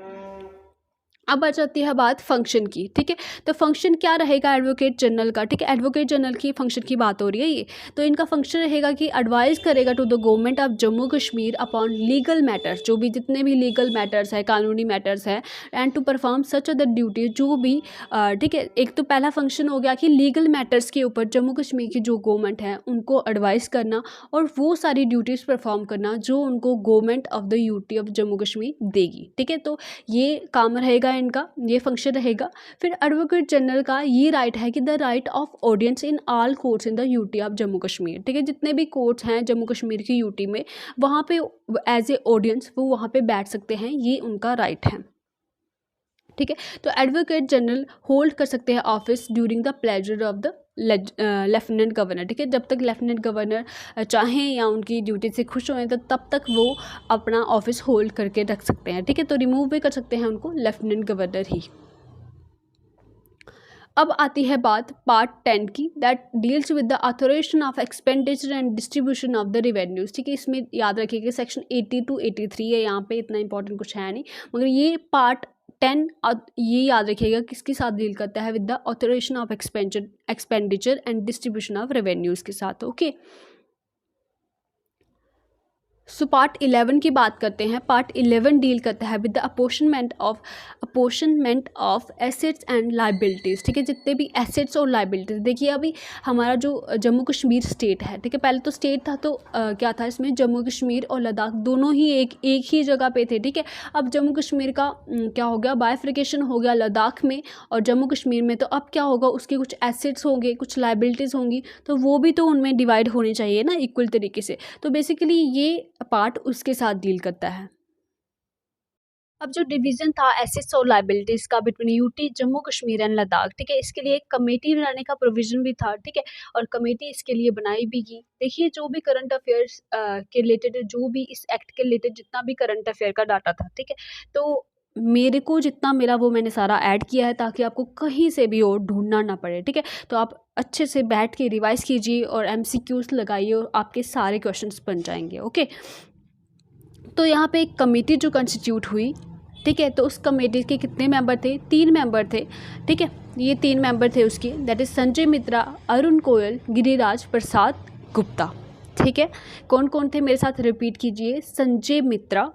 अब आ जाती है बात फंक्शन की। ठीक है, तो फंक्शन क्या रहेगा एडवोकेट जनरल का। ठीक है, एडवोकेट जनरल की फंक्शन की बात हो रही है ये। तो इनका फंक्शन रहेगा कि एडवाइस करेगा to the government of Jammu Kashmir upon legal matters, जो भी जितने भी लीगल मैटर्स है, कानूनी मैटर्स है, and to perform such other duty जो भी ठीक है, एक तो पहला फंक्शन हो गया कि लीगल मैटर्स के ऊपर जम्मू कश्मीर की जो गवर्नमेंट है उनको एडवाइस करना और वो सारी ड्यूटीज़ परफॉर्म करना जो उनको government of the UT of Jammu Kashmir देगी। ठीक है, तो ये काम रहेगा इनका, ये फंक्शन रहेगा। फिर एडवोकेट जनरल का ये राइट है कि the right of audience in all courts in the UT of Jammu Kashmir. ठीक है, जितने भी कोर्ट्स हैं जम्मू कश्मीर की यूटी में, वहाँ पे एज ए ऑडियंस वो वहाँ पे बैठ सकते हैं, ये उनका राइट है। ठीक है, तो एडवोकेट जनरल होल्ड कर सकते हैं office during the pleasure of the lieutenant governor. ठीक है, जब तक लेफ्टिनेंट गवर्नर चाहें या उनकी ड्यूटी से खुश हों तो तब तक वो अपना ऑफिस होल्ड करके रख सकते हैं। ठीक है, तो रिमूव भी कर सकते हैं उनको लेफ्टिनेंट गवर्नर ही। अब आती है बात पार्ट 10 की, that deals with the authorisation of expenditure and distribution of the revenues. ठीक है, इसमें याद रखिएगा सेक्शन 80 to 83 है, यहाँ पे इतना इंपॉर्टेंट कुछ है नहीं, मगर ये पार्ट 10 ये याद रखिएगा किसके साथ डील करता है, with the authorisation of expenditure and distribution of revenues के साथ। ओके, सो पार्ट 11 की बात करते हैं। पार्ट 11 डील करता है with the apportionment of assets and liabilities. ठीक है, जितने भी एसेट्स और लाइबिलिटीज़, देखिए अभी हमारा जो जम्मू कश्मीर स्टेट है, ठीक है, पहले तो स्टेट था तो क्या था इसमें, जम्मू कश्मीर और लद्दाख दोनों ही एक ही जगह पे थे। ठीक है, अब जम्मू कश्मीर का क्या हो गया, बाइफर्केशन हो गया लद्दाख में और जम्मू कश्मीर में, तो अब क्या होगा, उसके कुछ एसेट्स होंगे, कुछ लाइबिलिटीज़ होंगी, तो वो भी तो उनमें डिवाइड होनी चाहिए ना इक्वल तरीके से। तो बेसिकली ये पार्ट उसके साथ डील करता है। अब जो डिवीजन था एसेट्स और लाइबिलिटीज का between UT Jammu Kashmir and Ladakh, ठीक है, इसके लिए एक कमेटी बनाने का प्रोविजन भी था। ठीक है, और कमेटी इसके लिए बनाई भी गई। देखिए, जो भी करंट अफेयर्स के रिलेटेड, जो भी इस एक्ट के रिलेटेड जितना भी करंट अफेयर का डाटा था, ठीक है, तो मेरे को जितना मिला वो मैंने सारा ऐड किया है, ताकि आपको कहीं से भी और ढूंढना ना पड़े, ठीक है। तो आप अच्छे से बैठ के रिवाइज कीजिए और MCQs लगाइए और आपके सारे क्वेश्चंस बन जाएंगे, ओके। तो यहाँ पे एक कमेटी जो कंस्टिट्यूट हुई, ठीक है, तो उस कमेटी के कितने मेंबर थे? 3 मेंबर थे, ठीक है। ये 3 मेंबर थे उसके, दैट इज़ संजय मित्रा, अरुण गोयल, गिरिराज प्रसाद गुप्ता, ठीक है। कौन कौन थे मेरे साथ रिपीट कीजिए? संजय मित्रा,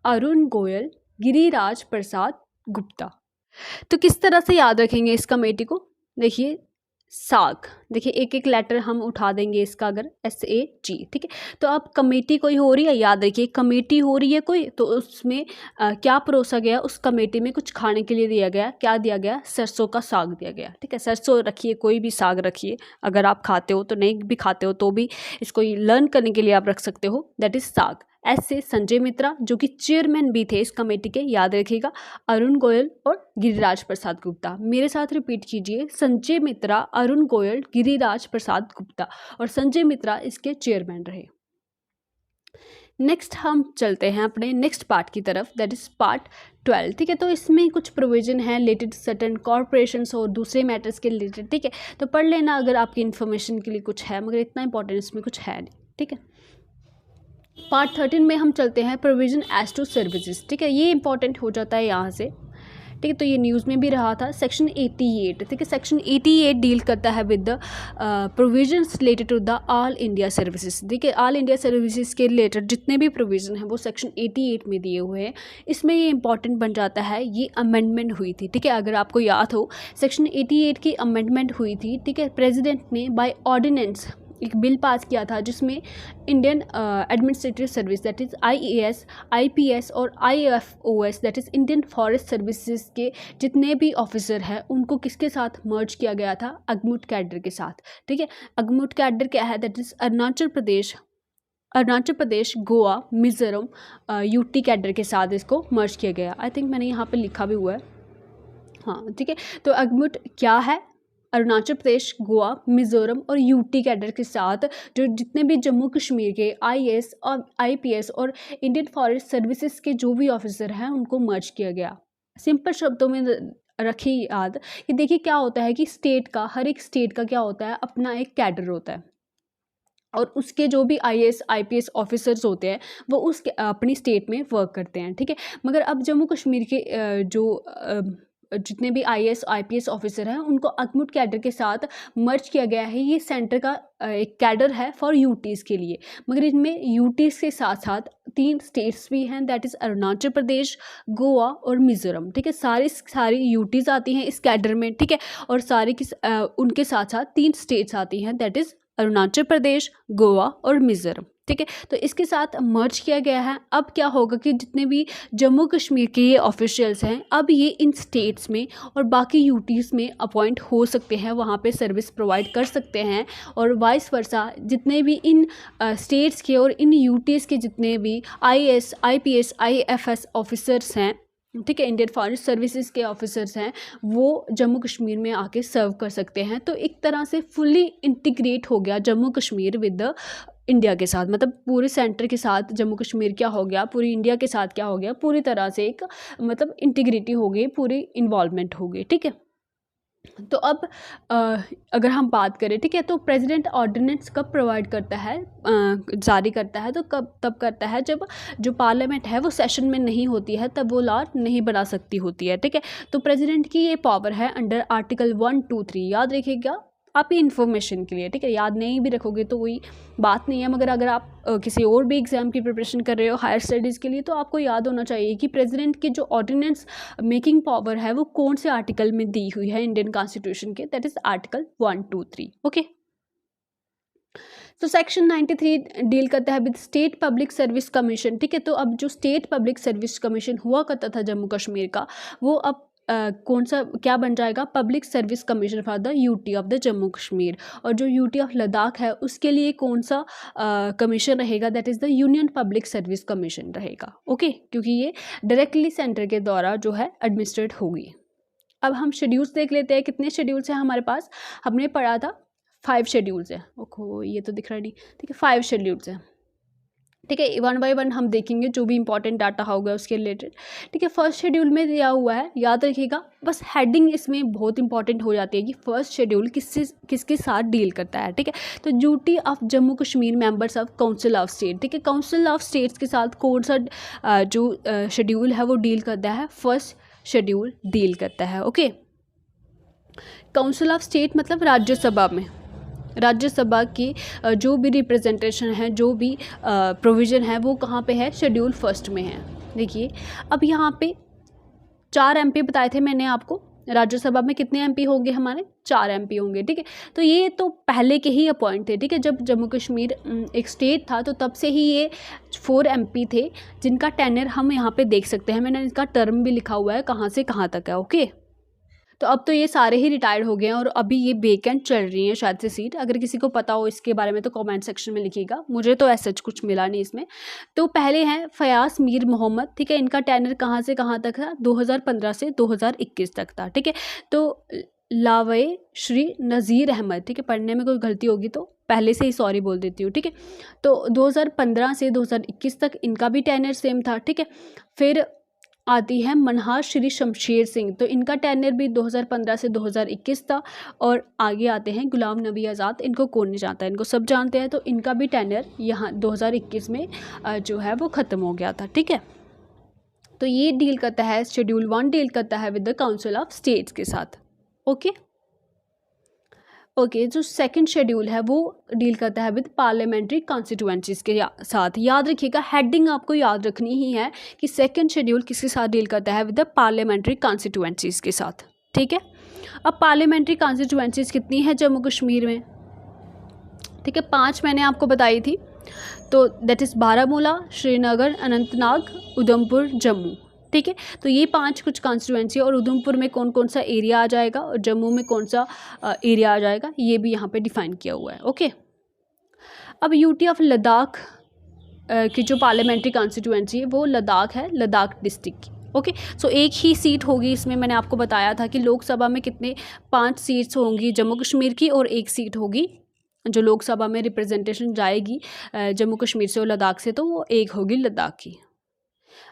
अरुण गोयल, गिरिराज प्रसाद गुप्ता। तो किस तरह से याद रखेंगे इस कमेटी को? देखिए साग, देखिए एक एक लेटर हम उठा देंगे इसका, अगर SAG, ठीक है। तो अब कमेटी कोई हो रही है, याद रखिए कमेटी हो रही है कोई, तो उसमें क्या परोसा गया? उस कमेटी में कुछ खाने के लिए दिया गया, क्या दिया गया? सरसों का साग दिया गया, ठीक है। सरसों रखिए, कोई भी साग रखिए, अगर आप खाते हो तो, नहीं भी खाते हो तो भी इसको लर्न करने के लिए आप रख सकते हो, दैट इज साग। ऐसे संजय मित्रा जो कि चेयरमैन भी थे इस कमेटी के, याद रखिएगा, अरुण गोयल और गिरिराज प्रसाद गुप्ता। मेरे साथ रिपीट कीजिए, संजय मित्रा, अरुण गोयल, गिरिराज प्रसाद गुप्ता, और संजय मित्रा इसके चेयरमैन रहे। नेक्स्ट हम चलते हैं अपने नेक्स्ट पार्ट की तरफ, दैट इज पार्ट 12, ठीक है। तो इसमें कुछ प्रोविजन है रिलेटेड सर्टेन कॉर्पोरेशंस और दूसरे मैटर्स के रिलेटेड, ठीक है। तो पढ़ लेना अगर आपकी इन्फॉर्मेशन के लिए कुछ है, मगर इतना इंपॉर्टेंट इसमें कुछ है नहीं, ठीक है। पार्ट 13 में हम चलते हैं प्रोविजन एज टू सर्विसेज, ठीक है। ये इंपॉर्टेंट हो जाता है यहाँ से, ठीक है। तो ये न्यूज़ में भी रहा था, सेक्शन 88, ठीक है। सेक्शन 88 डील करता है with the provisions related to the all India services, देखिए ऑल इंडिया सर्विसेज के रिलेटेड जितने भी प्रोविजन हैं वो सेक्शन 88 में दिए हुए हैं। इसमें ये इंपॉर्टेंट बन जाता है, ये अमेंडमेंट हुई थी, ठीक है। अगर आपको याद हो, सेक्शन 88 की अमेंडमेंट हुई थी, ठीक है। प्रेसिडेंट ने बाय ऑर्डिनेंस एक बिल पास किया था जिसमें Indian administrative service, that is IAS, IPS और IFOS, that is Indian forest services के जितने भी ऑफिसर हैं उनको किसके साथ मर्ज किया गया था? अगमुट कैडर के साथ, ठीक है। अगमुट कैडर क्या है? That is Arunachal Pradesh, Goa, Mizoram, UT cadre के साथ इसको मर्ज किया गया। आई थिंक मैंने यहाँ पर लिखा भी हुआ है, हाँ, ठीक है। तो अगमुट क्या है? अरुणाचल प्रदेश, गोवा, मिजोरम और UT कैडर के साथ जो जितने भी जम्मू कश्मीर के IAS और IPS और इंडियन फॉरेस्ट सर्विसेज के जो भी ऑफिसर हैं उनको मर्ज किया गया। सिंपल शब्दों में रखिए याद कि देखिए क्या होता है कि स्टेट का, हर एक स्टेट का क्या होता है, अपना एक कैडर होता है, और उसके जो भी IAS IPS ऑफिसर्स होते हैं वो उस अपनी स्टेट में वर्क करते हैं, ठीक है। मगर अब जम्मू कश्मीर के जो जितने भी IAS IPS ऑफिसर हैं उनको अगमुट कैडर के साथ मर्ज किया गया है। ये सेंटर का एक कैडर है फॉर UTs के लिए, मगर इनमें UTs के साथ साथ 3 स्टेट्स भी हैं, दैट इज़ अरुणाचल प्रदेश, गोवा और मिजोरम, ठीक है। सारी UTs आती हैं इस कैडर में, ठीक है। और सारे उनके साथ साथ 3 स्टेट्स आती हैं, दैट इज़ अरुणाचल प्रदेश, गोवा और मिजोरम, ठीक है। तो इसके साथ मर्ज किया गया है। अब क्या होगा कि जितने भी जम्मू कश्मीर के ये ऑफिशियल्स हैं, अब ये इन स्टेट्स में और बाकी UTs में अपॉइंट हो सकते हैं, वहाँ पे सर्विस प्रोवाइड कर सकते हैं, और वाइस वर्सा जितने भी इन स्टेट्स के और इन UTs के जितने भी IAS IPS IFS ऑफिसर्स हैं, ठीक है, इंडियन फॉरेस्ट सर्विसेज के ऑफिसर्स हैं, वो जम्मू कश्मीर में आके सर्व कर सकते हैं। तो एक तरह से फुली इंटीग्रेट हो गया जम्मू कश्मीर विद इंडिया के साथ, मतलब पूरे सेंटर के साथ जम्मू कश्मीर क्या हो गया, पूरी इंडिया के साथ क्या हो गया, पूरी तरह से एक मतलब इंटीग्रिटी हो गई, पूरी इन्वॉल्वमेंट हो गई, ठीक है। तो अब अगर हम बात करें, ठीक है, तो प्रेसिडेंट ऑर्डिनेंस कब प्रोवाइड करता है, जारी करता है, तो तब करता है जब जो पार्लियामेंट है वो सेशन में नहीं होती है, तब वो लॉ नहीं बना सकती होती है, ठीक है। तो प्रेसिडेंट की ये पावर है अंडर आर्टिकल 1, 2, 3, याद रखिएगा आपकी इन्फॉर्मेशन के लिए, ठीक है। याद नहीं भी रखोगे तो कोई बात नहीं है, मगर अगर आप किसी और भी एग्ज़ाम की प्रिपरेशन कर रहे हो हायर स्टडीज़ के लिए, तो आपको याद होना चाहिए कि प्रेसिडेंट की जो ऑर्डिनेंस मेकिंग पावर है वो कौन से आर्टिकल में दी हुई है इंडियन कॉन्स्टिट्यूशन के, दैट इज़ आर्टिकल 1, 2, 3, ओके। तो सेक्शन 93 डील करता है with state public service commission, ठीक है। तो अब जो स्टेट पब्लिक सर्विस कमीशन हुआ करता था जम्मू कश्मीर का, वो अब कौन सा क्या बन जाएगा? Public service commission for the UT of the Jammu Kashmir. और जो UT ऑफ लद्दाख है उसके लिए कौन सा कमीशन रहेगा? That is the union public service commission रहेगा, ओके, क्योंकि ये डायरेक्टली सेंटर के द्वारा जो है एडमिनिस्ट्रेट होगी। अब हम शेड्यूल्स देख लेते हैं, कितने शेड्यूल्स हैं हमारे पास। हमने पढ़ा था 5 शेड्यूल्स हैं, ओहो ये तो दिख रहा नहीं, ठीक है, 5 शेड्यूल्स हैं। ठीक है, वन बाय वन हम देखेंगे जो भी इंपॉर्टेंट डाटा होगा उसके रिलेटेड। ठीक है, फर्स्ट शेड्यूल में दिया हुआ है, याद रखिएगा, बस हेडिंग इसमें बहुत इंपॉर्टेंट हो जाती है कि फर्स्ट शेड्यूल किसके साथ डील करता है। ठीक है, तो duty of Jammu Kashmir members of council of state. ठीक है, काउंसिल ऑफ स्टेट्स के साथ कौन सा जो शेड्यूल है वो डील करता है, फर्स्ट शेड्यूल डील करता है। ओके, काउंसिल ऑफ स्टेट मतलब राज्यसभा में, राज्यसभा की जो भी रिप्रेजेंटेशन है, जो भी प्रोविज़न है वो कहाँ पे है, शेड्यूल फर्स्ट में है। देखिए, अब यहाँ पे 4 MP बताए थे मैंने आपको, राज्यसभा में कितने MP होंगे हमारे, 4 MP होंगे। ठीक है, तो ये तो पहले के ही अपॉइंट थे। ठीक है, जब जम्मू कश्मीर एक स्टेट था तो तब से ही ये 4 MP थे, जिनका टेन्योर हम यहाँ पे देख सकते हैं। मैंने इसका टर्म भी लिखा हुआ है कहाँ से कहाँ तक है। ओके, तो अब तो ये सारे ही रिटायर्ड हो गए हैं और अभी ये वेकेंट चल रही है शायद से सीट। अगर किसी को पता हो इसके बारे में तो कमेंट सेक्शन में लिखिएगा, मुझे तो ऐसा कुछ मिला नहीं इसमें। तो पहले हैं फयाज मीर मोहम्मद। ठीक है, इनका टेन्योर कहाँ से कहाँ तक था, 2015 से 2021 तक था। ठीक है, तो लावे श्री नज़ीर अहमद। ठीक है, पढ़ने में कोई गलती होगी तो पहले से ही सॉरी बोल देती हूँ। ठीक है, तो 2015 से 2021 तक इनका भी टेन्योर सेम था। ठीक है, फिर आती है मनहाज श्री शमशेर सिंह, तो इनका टेन्योर भी 2015 से 2021 था। और आगे आते हैं गुलाम नबी आज़ाद, इनको कौन नहीं जानता, इनको सब जानते हैं। तो इनका भी टेन्योर यहाँ 2021 में जो है वो ख़त्म हो गया था। ठीक है, तो ये डील करता है, शेड्यूल 1 डील करता है with the council of states के साथ। ओके, जो सेकंड शेड्यूल है वो डील करता है विद पार्लियामेंट्री कॉन्स्टिट्यूएंसीज के साथ। याद रखिएगा, हेडिंग आपको याद रखनी ही है कि सेकंड शेड्यूल किसके साथ डील करता है, विद द पार्लियामेंट्री कॉन्स्टिट्यूएंसीज के साथ। ठीक है, अब पार्लियामेंट्री कॉन्स्टिट्यूएंसीज कितनी है जम्मू कश्मीर में। ठीक है, 5 मैंने आपको बताई थी, तो दैट इज़ बारामूला, श्रीनगर, अनंतनाग, उधमपुर, जम्मू। ठीक है, तो ये 5 कुछ कॉन्स्टिट्यूएंसी, और उधमपुर में कौन कौन सा एरिया आ जाएगा और जम्मू में कौन सा एरिया आ जाएगा, ये भी यहाँ पे डिफाइन किया हुआ है। ओके, अब यूटी ऑफ लद्दाख की जो पार्लियामेंट्री कॉन्स्टिट्यूएंसी है वो लद्दाख है, लद्दाख डिस्ट्रिक्ट की। ओके, सो एक ही सीट होगी इसमें। मैंने आपको बताया था कि लोकसभा में कितने 5 सीट्स होंगी जम्मू कश्मीर की, और 1 सीट होगी जो लोकसभा में रिप्रेजेंटेशन जाएगी जम्मू कश्मीर से और लद्दाख से, तो वो 1 होगी लद्दाख की।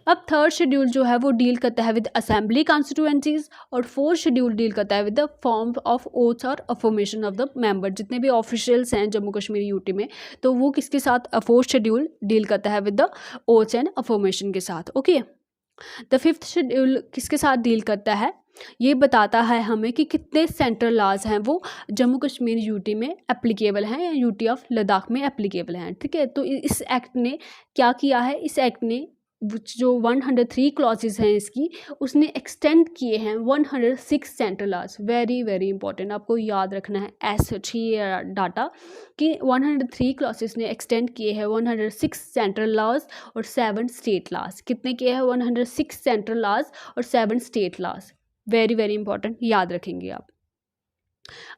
अब थर्ड शेड्यूल जो है वो डील करता है विद असेंबली कॉन्स्टिट्यूएंसीज, और फोर्थ शेड्यूल डील करता है with the form of oaths और अफर्मेशन ऑफ द मेंबर। जितने भी ऑफिशियल्स हैं जम्मू कश्मीर यूटी में, तो वो किसके साथ, फोर्थ शेड्यूल डील करता है with the oaths and affirmation के साथ। ओके, द फिफ्थ शेड्यूल किसके साथ डील करता है, ये बताता है हमें कि कितने सेंट्रल लॉज हैं वो जम्मू कश्मीर यूटी में एप्लीकेबल हैं या यूटी ऑफ लद्दाख में एप्लीकेबल हैं। ठीक है, तो इस एक्ट ने क्या किया है, इस एक्ट ने जो 103 क्लॉजेज हैं इसकी, उसने एक्सटेंड किए हैं 106 central laws. Very very important, आपको याद रखना है ऐसे अच्छी डाटा कि 103 क्लॉजेज ने एक्सटेंड किए हैं 106 सेंट्रल लॉज और 7 स्टेट लॉज। कितने किए हैं, 106 सेंट्रल लॉज और 7 state laws. Very very important, याद रखेंगे आप।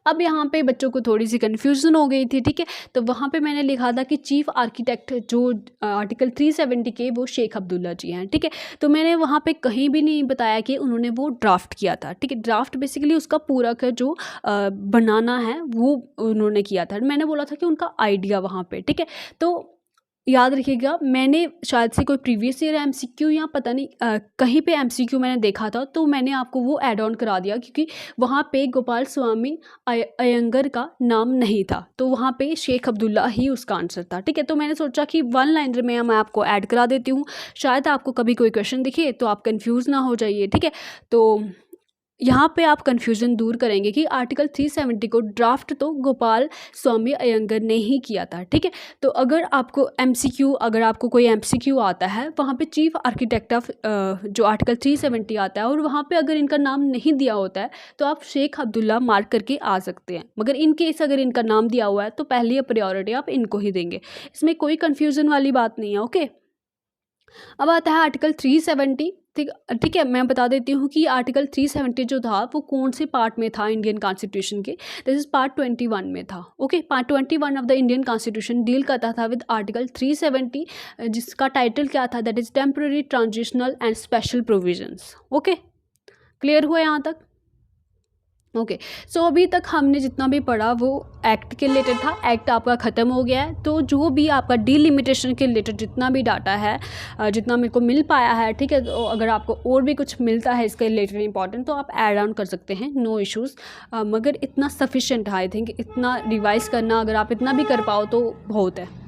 अब यहाँ पे बच्चों को थोड़ी सी कन्फ्यूज़न हो गई थी। ठीक है, तो वहाँ पे मैंने लिखा था कि चीफ आर्किटेक्ट जो आर्टिकल 370 के, वो शेख अब्दुल्ला जी हैं। ठीक है, तो मैंने वहाँ पे कहीं भी नहीं बताया कि उन्होंने वो ड्राफ्ट किया था। ठीक है, ड्राफ्ट बेसिकली उसका पूरा का जो बनाना है वो उन्होंने किया था। मैंने बोला था कि उनका आइडिया वहाँ पे। ठीक है, तो याद रखिएगा, मैंने शायद से कोई प्रीवियस ईयर MCQ या पता नहीं कहीं पे MCQ मैंने देखा था, तो मैंने आपको वो ऐड ऑन करा दिया, क्योंकि वहाँ पे गोपाल स्वामी अयंगर का नाम नहीं था, तो वहाँ पे शेख अब्दुल्ला ही उसका आंसर था। ठीक है, तो मैंने सोचा कि 1 लाइनर में मैं आपको ऐड करा देती हूँ, शायद आपको कभी कोई क्वेश्चन दिखे तो आप कन्फ्यूज़ ना हो जाइए। ठीक है, तो यहाँ पे आप कन्फ्यूज़न दूर करेंगे कि आर्टिकल 370 को ड्राफ्ट तो गोपाल स्वामी अयंगर ने ही किया था। ठीक है, तो अगर आपको अगर आपको कोई MCQ आता है, वहाँ पे चीफ आर्किटेक्ट ऑफ जो आर्टिकल 370 आता है, और वहाँ पे अगर इनका नाम नहीं दिया होता है तो आप शेख अब्दुल्ला मार्क करके आ सकते हैं। मगर इन केस अगर इनका नाम दिया हुआ है तो पहली प्रायोरिटी आप इनको ही देंगे, इसमें कोई कन्फ्यूज़न वाली बात नहीं है। ओके, अब आता है आर्टिकल 370। ठीक है, मैं बता देती हूँ कि आर्टिकल 370 जो था वो कौन से पार्ट में था इंडियन कॉन्स्टिट्यूशन के। दिस इज पार्ट 21 में था। Okay, part 21 of the Indian constitution deal करता था विद आर्टिकल 370, जिसका टाइटल क्या था, that is temporary, transitional and special provisions. Okay, clear हुआ यहाँ तक। ओके। सो अभी तक हमने जितना भी पढ़ा वो एक्ट के रिलेटेड था। एक्ट आपका ख़त्म हो गया है, तो जो भी आपका डीलिमिटेशन के रिलेटेड जितना भी डाटा है, जितना मेरे को मिल पाया है, ठीक है, तो अगर आपको और भी कुछ मिलता है इसके रिलेटेड इंपॉर्टेंट तो आप ऐड ऑन कर सकते हैं, नो इश्यूज़। मगर इतना सफिशेंट है, आई थिंक इतना रिवाइज़ करना, अगर आप इतना भी कर पाओ तो बहुत है।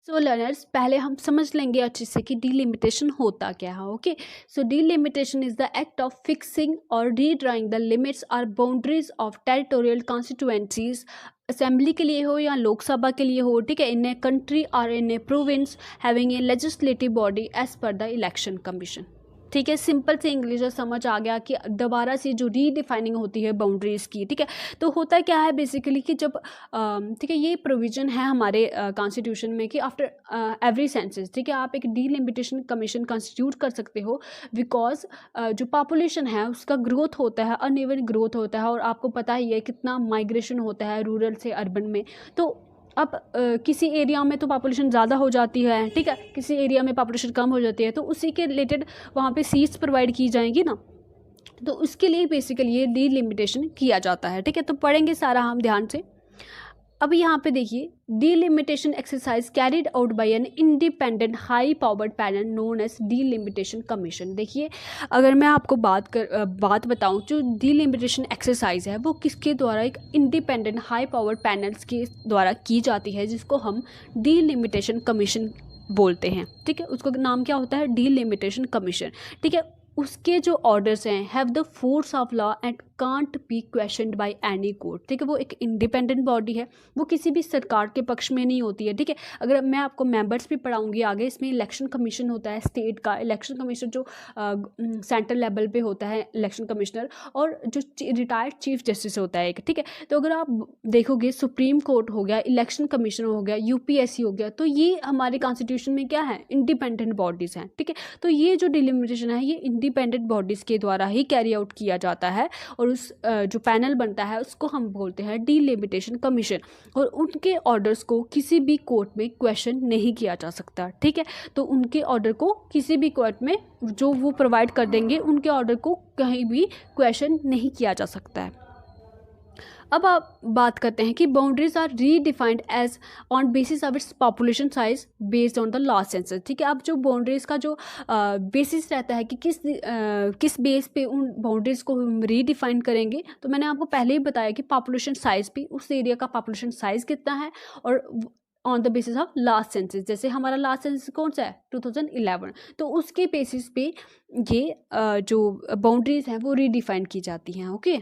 सो लर्नर्स, पहले हम समझ लेंगे अच्छे से कि डीलिमिटेशन होता क्या है। Okay, so delimitation is the act of fixing और रीड्राइंग द लिमिट्स और boundaries of territorial constituencies, assembly के लिए हो या लोकसभा के लिए हो, ठीक है, इन ए कंट्री और in a province having a legislative body as per the election commission. ठीक है, सिंपल से इंग्लिश समझ आ गया कि दोबारा से जो रीडिफाइनिंग होती है बाउंड्रीज़ की, ठीक है, तो होता क्या है बेसिकली कि जब ठीक है, ये प्रोविज़न है हमारे कॉन्स्टिट्यूशन में कि आफ्टर एवरी सेंसस, ठीक है, आप एक डीलिमिटेशन कमीशन कॉन्स्टिट्यूट कर सकते हो, बिकॉज जो पॉपुलेशन है उसका ग्रोथ होता है, अनइवन ग्रोथ होता है, और आपको पता ही है कितना माइग्रेशन होता है रूरल से अर्बन में। तो अब किसी एरिया में तो पॉपुलेशन ज़्यादा हो जाती है, ठीक है, किसी एरिया में पॉपुलेशन कम हो जाती है, तो उसी के रिलेटेड वहाँ पे सीट्स प्रोवाइड की जाएंगी ना, तो उसके लिए बेसिकली ये डीलिमिटेशन किया जाता है। ठीक है, तो पढ़ेंगे सारा हम ध्यान से। अब यहाँ पे देखिए, delimitation exercise carried out by an independent high powered panel known as delimitation commission. देखिए, अगर मैं आपको बात बताऊँ, जो डीलिमिटेशन एक्सरसाइज है वो किसके द्वारा, एक इंडिपेंडेंट हाई पावर्ड पैनल्स के द्वारा की जाती है, जिसको हम डीलिमिटेशन कमीशन बोलते हैं। ठीक है, उसका नाम क्या होता है, डीलिमिटेशन कमीशन। ठीक है, उसके जो ऑर्डर्स हैं have the force of law and can't be questioned by any court. ठीक है, वो एक इंडिपेंडेंट बॉडी है, वो किसी भी सरकार के पक्ष में नहीं होती है। ठीक है, अगर मैं आपको मेंबर्स भी पढ़ाऊंगी आगे, इसमें इलेक्शन कमीशन होता है स्टेट का, इलेक्शन कमीशन जो सेंट्रल लेवल पे होता है इलेक्शन कमिश्नर, और जो रिटायर्ड चीफ जस्टिस होता है एक। ठीक है, तो अगर आप देखोगे सुप्रीम कोर्ट हो गया, इलेक्शन कमीशन हो गया, यूपीएससी हो गया, तो ये हमारे कॉन्स्टिट्यूशन में क्या है, इंडिपेंडेंट बॉडीज़ हैं। ठीक है, तो ये जो डिलिमिटेशन है ये इंडिपेंडेंट बॉडीज़ के द्वारा ही कैरी आउट किया जाता है, और उस जो पैनल बनता है उसको हम बोलते हैं डीलिमिटेशन कमीशन, और उनके ऑर्डर्स को किसी भी कोर्ट में क्वेश्चन नहीं किया जा सकता। ठीक है, तो उनके ऑर्डर को किसी भी कोर्ट में जो वो प्रोवाइड कर देंगे, उनके ऑर्डर को कहीं भी क्वेश्चन नहीं किया जा सकता है। अब आप बात करते हैं कि boundaries are redefined as on basis of its population size based on the last census. ठीक है, अब जो बाउंड्रीज का जो बेसिस रहता है कि किस बेस पे उन बाउंड्रीज को हम रीडिफाइन करेंगे, तो मैंने आपको पहले ही बताया कि पॉपुलेशन साइज भी, उस एरिया का पॉपुलेशन साइज कितना है, और on the basis of last census. जैसे हमारा लास्ट सेंसस कौन सा है, 2011, तो उसके बेसिस पे ये जो बाउंड्रीज हैं वो रीडिफाइन की जाती हैं। ओके,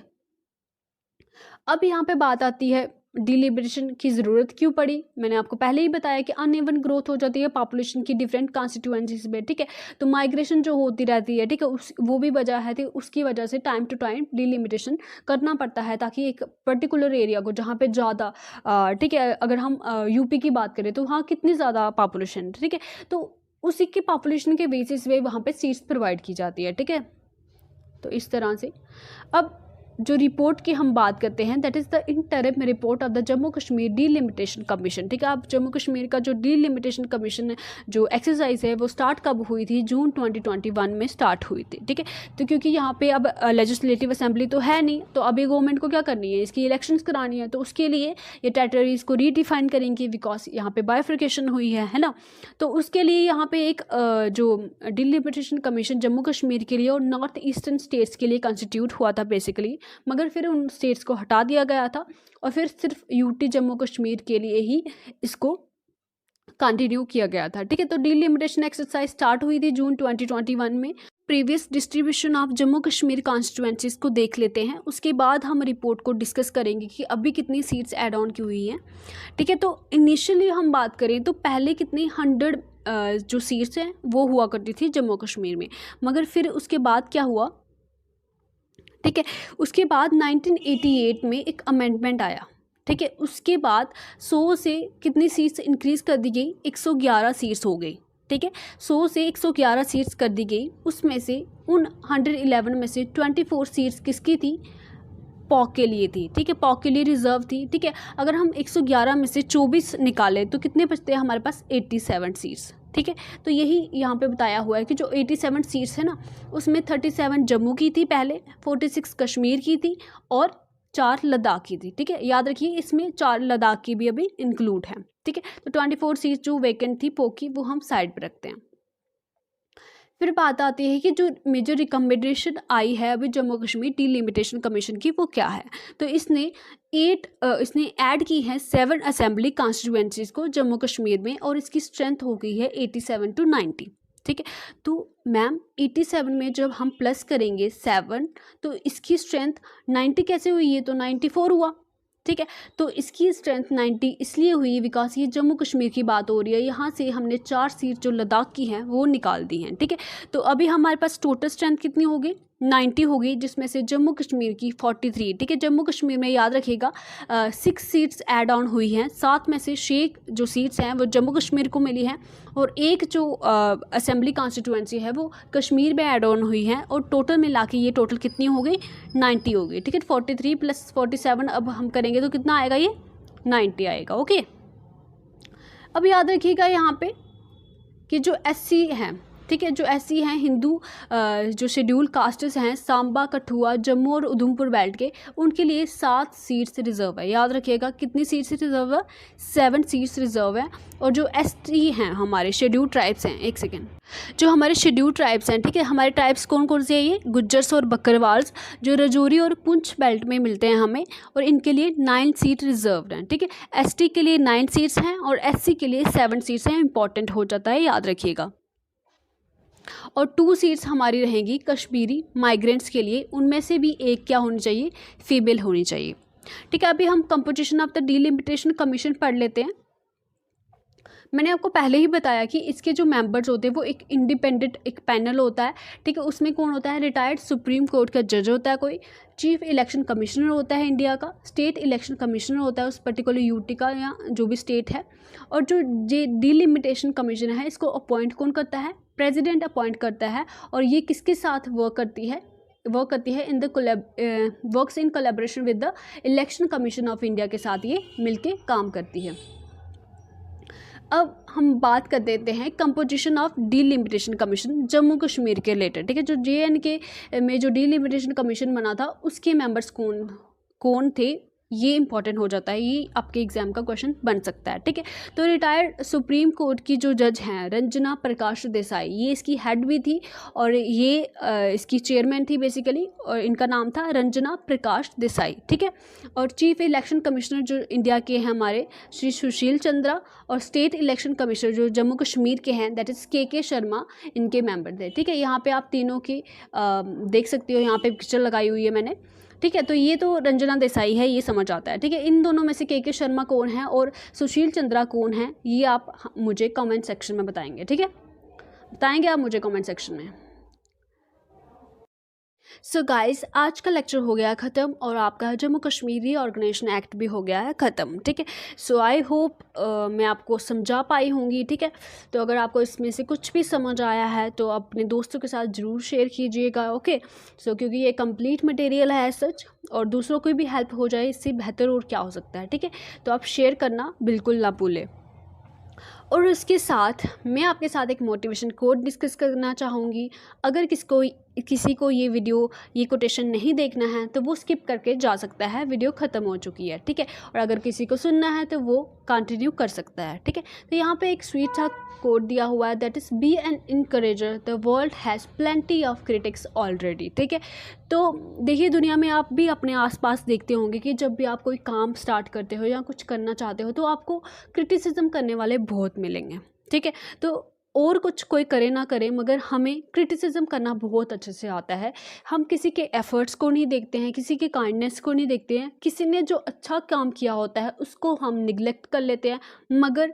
अब यहाँ पे बात आती है डिलिमिटेशन की ज़रूरत क्यों पड़ी। मैंने आपको पहले ही बताया कि अनइवन ग्रोथ हो जाती है पॉपुलेशन की डिफरेंट कॉन्स्टिट्यूएंसीज में। ठीक है, तो माइग्रेशन जो होती रहती है, ठीक है, वो भी वजह है, तो उसकी वजह से टाइम टू टाइम डिलिमिटेशन करना पड़ता है, ताकि एक पर्टिकुलर एरिया को जहाँ पे ज़्यादा, ठीक है, अगर हम यूपी की बात करें तो वहाँ कितनी ज़्यादा पॉपुलेशन, ठीक है, तो उसी की पॉपुलेशन के बेसिस पे वहाँ पर सीट्स प्रोवाइड की जाती है। ठीक है, तो इस तरह से अब जो रिपोर्ट की हम बात करते हैं, that is the interim report of the Jammu Kashmir delimitation commission. ठीक है, अब जम्मू कश्मीर का जो डीलिमिटेशन कमीशन जो एक्सरसाइज है वो स्टार्ट कब हुई थी, जून 2021 में स्टार्ट हुई थी। ठीक है, तो क्योंकि यहाँ पे अब लेजिस्लेटिव असेंबली तो है नहीं, तो अभी गवर्नमेंट को क्या करनी है, इसकी इलेक्शंस करानी है, तो उसके लिए ये टेरिटरीज को रीडिफाइन करेंगे, बिकॉज यहाँ पे बाइफर्केशन हुई है ना, तो उसके लिए यहाँ पे एक जो डीलिमिटेशन कमीशन जम्मू कश्मीर के लिए और नॉर्थ ईस्टर्न स्टेट्स के लिए कॉन्स्टिट्यूट हुआ था बेसिकली, मगर फिर उन स्टेट्स को हटा दिया गया था और फिर सिर्फ यूटी जम्मू कश्मीर के लिए ही इसको कंटिन्यू किया गया था। ठीक है, तो डीलिमिटेशन एक्सरसाइज स्टार्ट हुई थी जून 2021 में। Previous distribution of Jammu Kashmir constituencies को देख लेते हैं, उसके बाद हम रिपोर्ट को डिस्कस करेंगे कि अभी कितनी सीट्स ऐड ऑन की हुई हैं। ठीक है, तो इनिशियली हम बात करें तो पहले कितनी 100 जो सीट्स हैं वो हुआ करती थी जम्मू कश्मीर में, मगर फिर उसके बाद क्या हुआ, ठीक है, उसके बाद 1988 में एक अमेंडमेंट आया। ठीक है, उसके बाद 100 से कितनी सीट्स इंक्रीज़ कर दी गई, 111 सीट्स हो गई। ठीक है, 100 से 111 सीट्स कर दी गई, उसमें से उन 111 में से 24 सीट्स किसकी थी, पॉक के लिए थी। ठीक है, पॉक के लिए रिजर्व थी। ठीक है, अगर हम 111 में से 24 निकालें तो कितने बचते हैं हमारे पास, 87 सीट्स। ठीक है। तो यही यहाँ पे बताया हुआ है कि जो 87 सीट्स है ना, उसमें 37 जम्मू की थी पहले, 46 कश्मीर की थी और 4 लद्दाख की थी। ठीक है, याद रखिए इसमें 4 लद्दाख की भी अभी इंक्लूड है। ठीक है, तो 24 सीट जो वैकेंट थी पोक की, वो हम साइड पे रखते हैं। फिर बात आती है कि जो मेजर रिकमेंडेशन आई है अभी जम्मू कश्मीर डिलिमिटेशन कमीशन की, वो क्या है। तो इसने ऐड की है 7 असेंबली कॉन्स्टिट्यूएंसीज को जम्मू कश्मीर में, और इसकी स्ट्रेंथ हो गई है 87 to 90। ठीक है, तो मैम 87 में जब हम प्लस करेंगे 7 तो इसकी स्ट्रेंथ 90 कैसे हुई है, तो 94 हुआ। ठीक है, तो इसकी स्ट्रेंथ 90 इसलिए हुई बिकॉज ये जम्मू कश्मीर की बात हो रही है, यहाँ से हमने 4 सीट जो लद्दाख की हैं वो निकाल दी हैं। ठीक है, तो अभी हमारे पास टोटल स्ट्रेंथ कितनी होगी, 90 होगी, जिसमें से जम्मू कश्मीर की 43। ठीक है, जम्मू कश्मीर में याद रखिएगा 6 सीट्स ऐड ऑन हुई हैं, 7 में से 6 जो सीट्स हैं वो जम्मू कश्मीर को मिली हैं, और एक जो असेंबली कॉन्स्टिट्यूएंसी है वो कश्मीर में ऐड ऑन हुई है, और टोटल मिला के ये टोटल कितनी हो गई, 90 हो गई। ठीक है, 43 + 47 अब हम करेंगे तो कितना आएगा, ये 90 आएगा। ओके, अब याद रखिएगा यहाँ पे कि जो SC हैं, ठीक है, जो SC हैं हिंदू जो शेड्यूल कास्ट्स हैं सांबा, कठुआ, जम्मू और उधमपुर बेल्ट के, उनके लिए 7 सीट्स रिजर्व है। याद रखिएगा कितनी सीट्स रिजर्व है, 7 सीट्स रिजर्व है। और जो ST हैं हमारे शेड्यूल ट्राइब्स हैं, एक सेकेंड, जो हमारे शेड्यूल ट्राइब्स हैं, ठीक है, हमारे ट्राइब्स कौन कौन से हैं, ये गुज्जर्स और बकरवाल्स, जो रजौरी और पुंछ बेल्ट में मिलते हैं हमें, और इनके लिए 9 सीट रिजर्व हैं। ठीक है, ST के लिए 9 सीट्स हैं और SC के लिए 7 सीट्स हैं, इंपॉर्टेंट हो जाता है, याद रखिएगा। और 2 सीट्स हमारी रहेंगी कश्मीरी माइग्रेंट्स के लिए, उनमें से भी एक क्या होनी चाहिए, फीमेल होनी चाहिए। ठीक है, अभी हम composition of the delimitation commission पढ़ लेते हैं। मैंने आपको पहले ही बताया कि इसके जो मेंबर्स होते हैं वो एक इंडिपेंडेंट एक पैनल होता है। ठीक है, उसमें कौन होता है, रिटायर्ड सुप्रीम कोर्ट का जज होता है कोई, चीफ इलेक्शन कमिश्नर होता है इंडिया का, स्टेट इलेक्शन कमिश्नर होता है उस पर्टिकुलर यूटी का या जो भी स्टेट है, और जो डिलिमिटेशन कमीशन है इसको अपॉइंट कौन करता है, प्रेसिडेंट अपॉइंट करता है। और ये किसके साथ वर्क करती है works in collaboration with the election commission of India के साथ ये मिलके काम करती है। अब हम बात कर देते हैं composition of delimitation commission Jammu Kashmir के रिलेटेड। ठीक है, जो JNK में जो डिलिमिटेशन कमीशन बना था उसके मेंबर्स कौन कौन थे, ये इंपॉर्टेंट हो जाता है, ये आपके एग्जाम का क्वेश्चन बन सकता है। ठीक है, तो रिटायर्ड सुप्रीम कोर्ट की जो जज हैं रंजना प्रकाश देसाई, ये इसकी हेड भी थी और ये इसकी चेयरमैन थी बेसिकली, और इनका नाम था रंजना प्रकाश देसाई। ठीक है, और चीफ इलेक्शन कमिश्नर जो इंडिया के हैं हमारे श्री सुशील चंद्रा, और स्टेट इलेक्शन कमिश्नर जो जम्मू कश्मीर के हैं दैट इज़ KK शर्मा, इनके मेंबर थे। ठीक है, यहाँ पे आप तीनों की देख सकते हो, यहाँ पे पिक्चर लगाई हुई है मैंने। ठीक है, तो ये तो रंजना देसाई है, ये समझ आता है। ठीक है, इन दोनों में से KK शर्मा कौन है और सुशील चंद्रा कौन है, ये आप मुझे कमेंट सेक्शन में बताएंगे। ठीक है, बताएंगे आप मुझे कमेंट सेक्शन में। सो गाइस, आज का लेक्चर हो गया ख़त्म और आपका जम्मू कश्मीर रीऑर्गेनाइजेशन एक्ट भी हो गया है ख़त्म। ठीक है, सो आई होप मैं आपको समझा पाई होंगी। ठीक है, तो अगर आपको इसमें से कुछ भी समझ आया है तो अपने दोस्तों के साथ ज़रूर शेयर कीजिएगा। ओके, सो क्योंकि ये कंप्लीट मटेरियल है सच, और दूसरों को भी हेल्प हो जाए इससे बेहतर और क्या हो सकता है। ठीक है, तो आप शेयर करना बिल्कुल ना भूलें। और उसके साथ मैं आपके साथ एक मोटिवेशन कोट डिस्कस करना चाहूँगी। अगर किसी को ये वीडियो ये कोटेशन नहीं देखना है तो वो स्किप करके जा सकता है, वीडियो ख़त्म हो चुकी है। ठीक है, और अगर किसी को सुनना है तो वो कंटिन्यू कर सकता है। ठीक है, तो यहाँ पे एक स्वीट सा कोट दिया हुआ है, that is be an encourager, the world has plenty of critics already. ठीक है, तो देखिए दुनिया में आप भी अपने आसपास देखते होंगे कि जब भी आप कोई काम स्टार्ट करते हो या कुछ करना चाहते हो तो आपको क्रिटिसिज्म करने वाले बहुत मिलेंगे। ठीक है, तो और कुछ कोई करे ना करे मगर हमें क्रिटिसिज्म करना बहुत अच्छे से आता है। हम किसी के एफर्ट्स को नहीं देखते हैं, किसी के काइंडनेस को नहीं देखते हैं, किसी ने जो अच्छा काम किया होता है उसको हम निगलेक्ट कर लेते हैं। मगर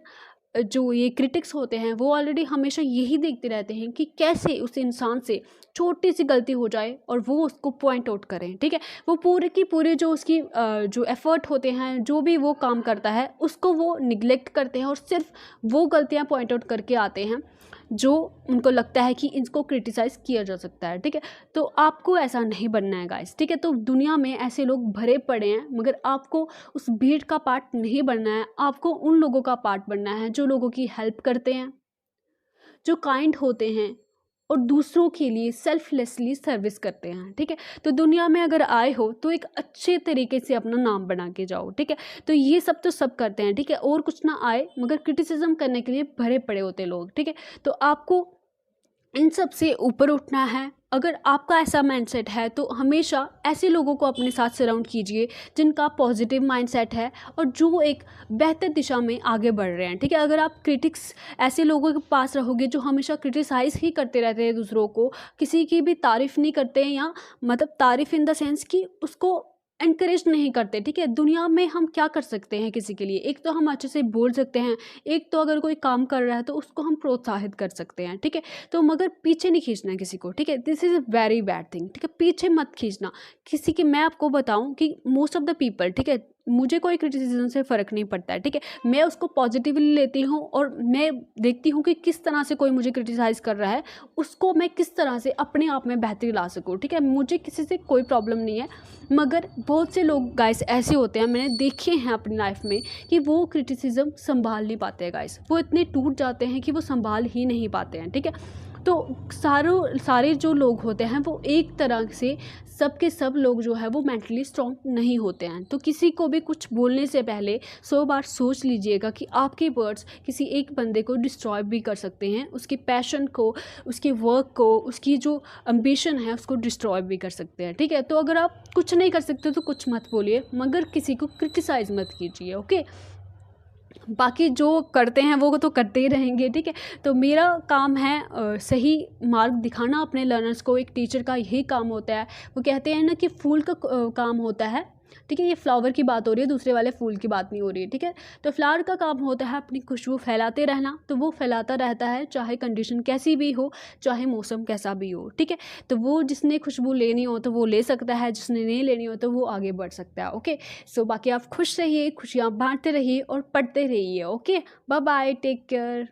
जो ये क्रिटिक्स होते हैं वो ऑलरेडी हमेशा यही देखते रहते हैं कि कैसे उस इंसान से छोटी सी गलती हो जाए और वो उसको पॉइंट आउट करें। ठीक है, वो पूरे की पूरे जो उसकी जो एफर्ट होते हैं, जो भी वो काम करता है उसको वो निगलेक्ट करते हैं और सिर्फ वो गलतियां पॉइंट आउट करके आते हैं जो उनको लगता है कि इनको क्रिटिसाइज़ किया जा सकता है। ठीक है, तो आपको ऐसा नहीं बनना है गाइस। ठीक है, तो दुनिया में ऐसे लोग भरे पड़े हैं मगर आपको उस भीड़ का पार्ट नहीं बनना है, आपको उन लोगों का पार्ट बनना है जो लोगों की हेल्प करते हैं, जो काइंड होते हैं और दूसरों के लिए सेल्फलेसली सर्विस करते हैं, ठीक है। तो दुनिया में अगर आए हो तो एक अच्छे तरीके से अपना नाम बना के जाओ, ठीक है। तो ये सब तो सब करते हैं, ठीक है, और कुछ ना आए मगर क्रिटिसिज्म करने के लिए भरे पड़े होते लोग, ठीक है। तो आपको इन सब से ऊपर उठना है। अगर आपका ऐसा माइंडसेट है तो हमेशा ऐसे लोगों को अपने साथ सराउंड कीजिए जिनका पॉजिटिव माइंडसेट है और जो एक बेहतर दिशा में आगे बढ़ रहे हैं, ठीक है। अगर आप क्रिटिक्स ऐसे लोगों के पास रहोगे जो हमेशा क्रिटिसाइज़ ही करते रहते हैं दूसरों को, किसी की भी तारीफ़ नहीं करते हैं, या मतलब तारीफ़ इन द सेंस कि उसको एनकरेज नहीं करते, ठीक है। दुनिया में हम क्या कर सकते हैं किसी के लिए? एक तो हम अच्छे से बोल सकते हैं, एक तो अगर कोई काम कर रहा है तो उसको हम प्रोत्साहित कर सकते हैं, ठीक है। तो मगर पीछे नहीं खींचना है किसी को, ठीक है। This is a very bad thing, ठीक है। पीछे मत खींचना किसी की। मैं आपको बताऊं कि मोस्ट ऑफ द पीपल, ठीक है, मुझे कोई क्रिटिसिज्म से फ़र्क नहीं पड़ता है, ठीक है। मैं उसको पॉजिटिवली लेती हूँ और मैं देखती हूँ कि किस तरह से कोई मुझे क्रिटिसाइज़ कर रहा है, उसको मैं किस तरह से अपने आप में बेहतरी ला सकूँ, ठीक है। मुझे किसी से कोई प्रॉब्लम नहीं है, मगर बहुत से लोग गाइस ऐसे होते हैं, मैंने देखे हैं अपनी लाइफ में, कि वो क्रिटिसिज्म संभाल नहीं पाते हैं गाइस। वो इतने टूट जाते हैं कि वो संभाल ही नहीं पाते हैं, ठीक है। तो सारे जो लोग होते हैं वो एक तरह से सब के सब लोग जो है वो मेंटली स्ट्रॉन्ग नहीं होते हैं। तो किसी को भी कुछ बोलने से पहले 100 बार सोच लीजिएगा कि आपके वर्ड्स किसी एक बंदे को डिस्ट्रॉय भी कर सकते हैं, उसके पैशन को, उसके वर्क को, उसकी जो एम्बिशन है उसको डिस्ट्रॉय भी कर सकते हैं, ठीक है। तो अगर आप कुछ नहीं कर सकते तो कुछ मत बोलिए, मगर किसी को क्रिटिसाइज़ मत कीजिए, ओके। बाकी जो करते हैं वो तो करते ही रहेंगे, ठीक है। तो मेरा काम है सही मार्ग दिखाना अपने लर्नर्स को। एक टीचर का यही काम होता है। वो कहते हैं ना कि फूल का काम होता है, ठीक है। ये फ्लावर की बात हो रही है, दूसरे वाले फूल की बात नहीं हो रही है, ठीक है। तो फ्लावर का काम होता है अपनी खुशबू फैलाते रहना, तो वो फैलाता रहता है चाहे कंडीशन कैसी भी हो, चाहे मौसम कैसा भी हो, ठीक है। तो वो जिसने खुशबू लेनी हो तो वो ले सकता है, जिसने नहीं लेनी हो तो वो आगे बढ़ सकता है, ओके। सो बाकी आप खुश रहिए, खुशियाँ बांटते रहिए और पढ़ते रहिए, okay. Bye bye, take care.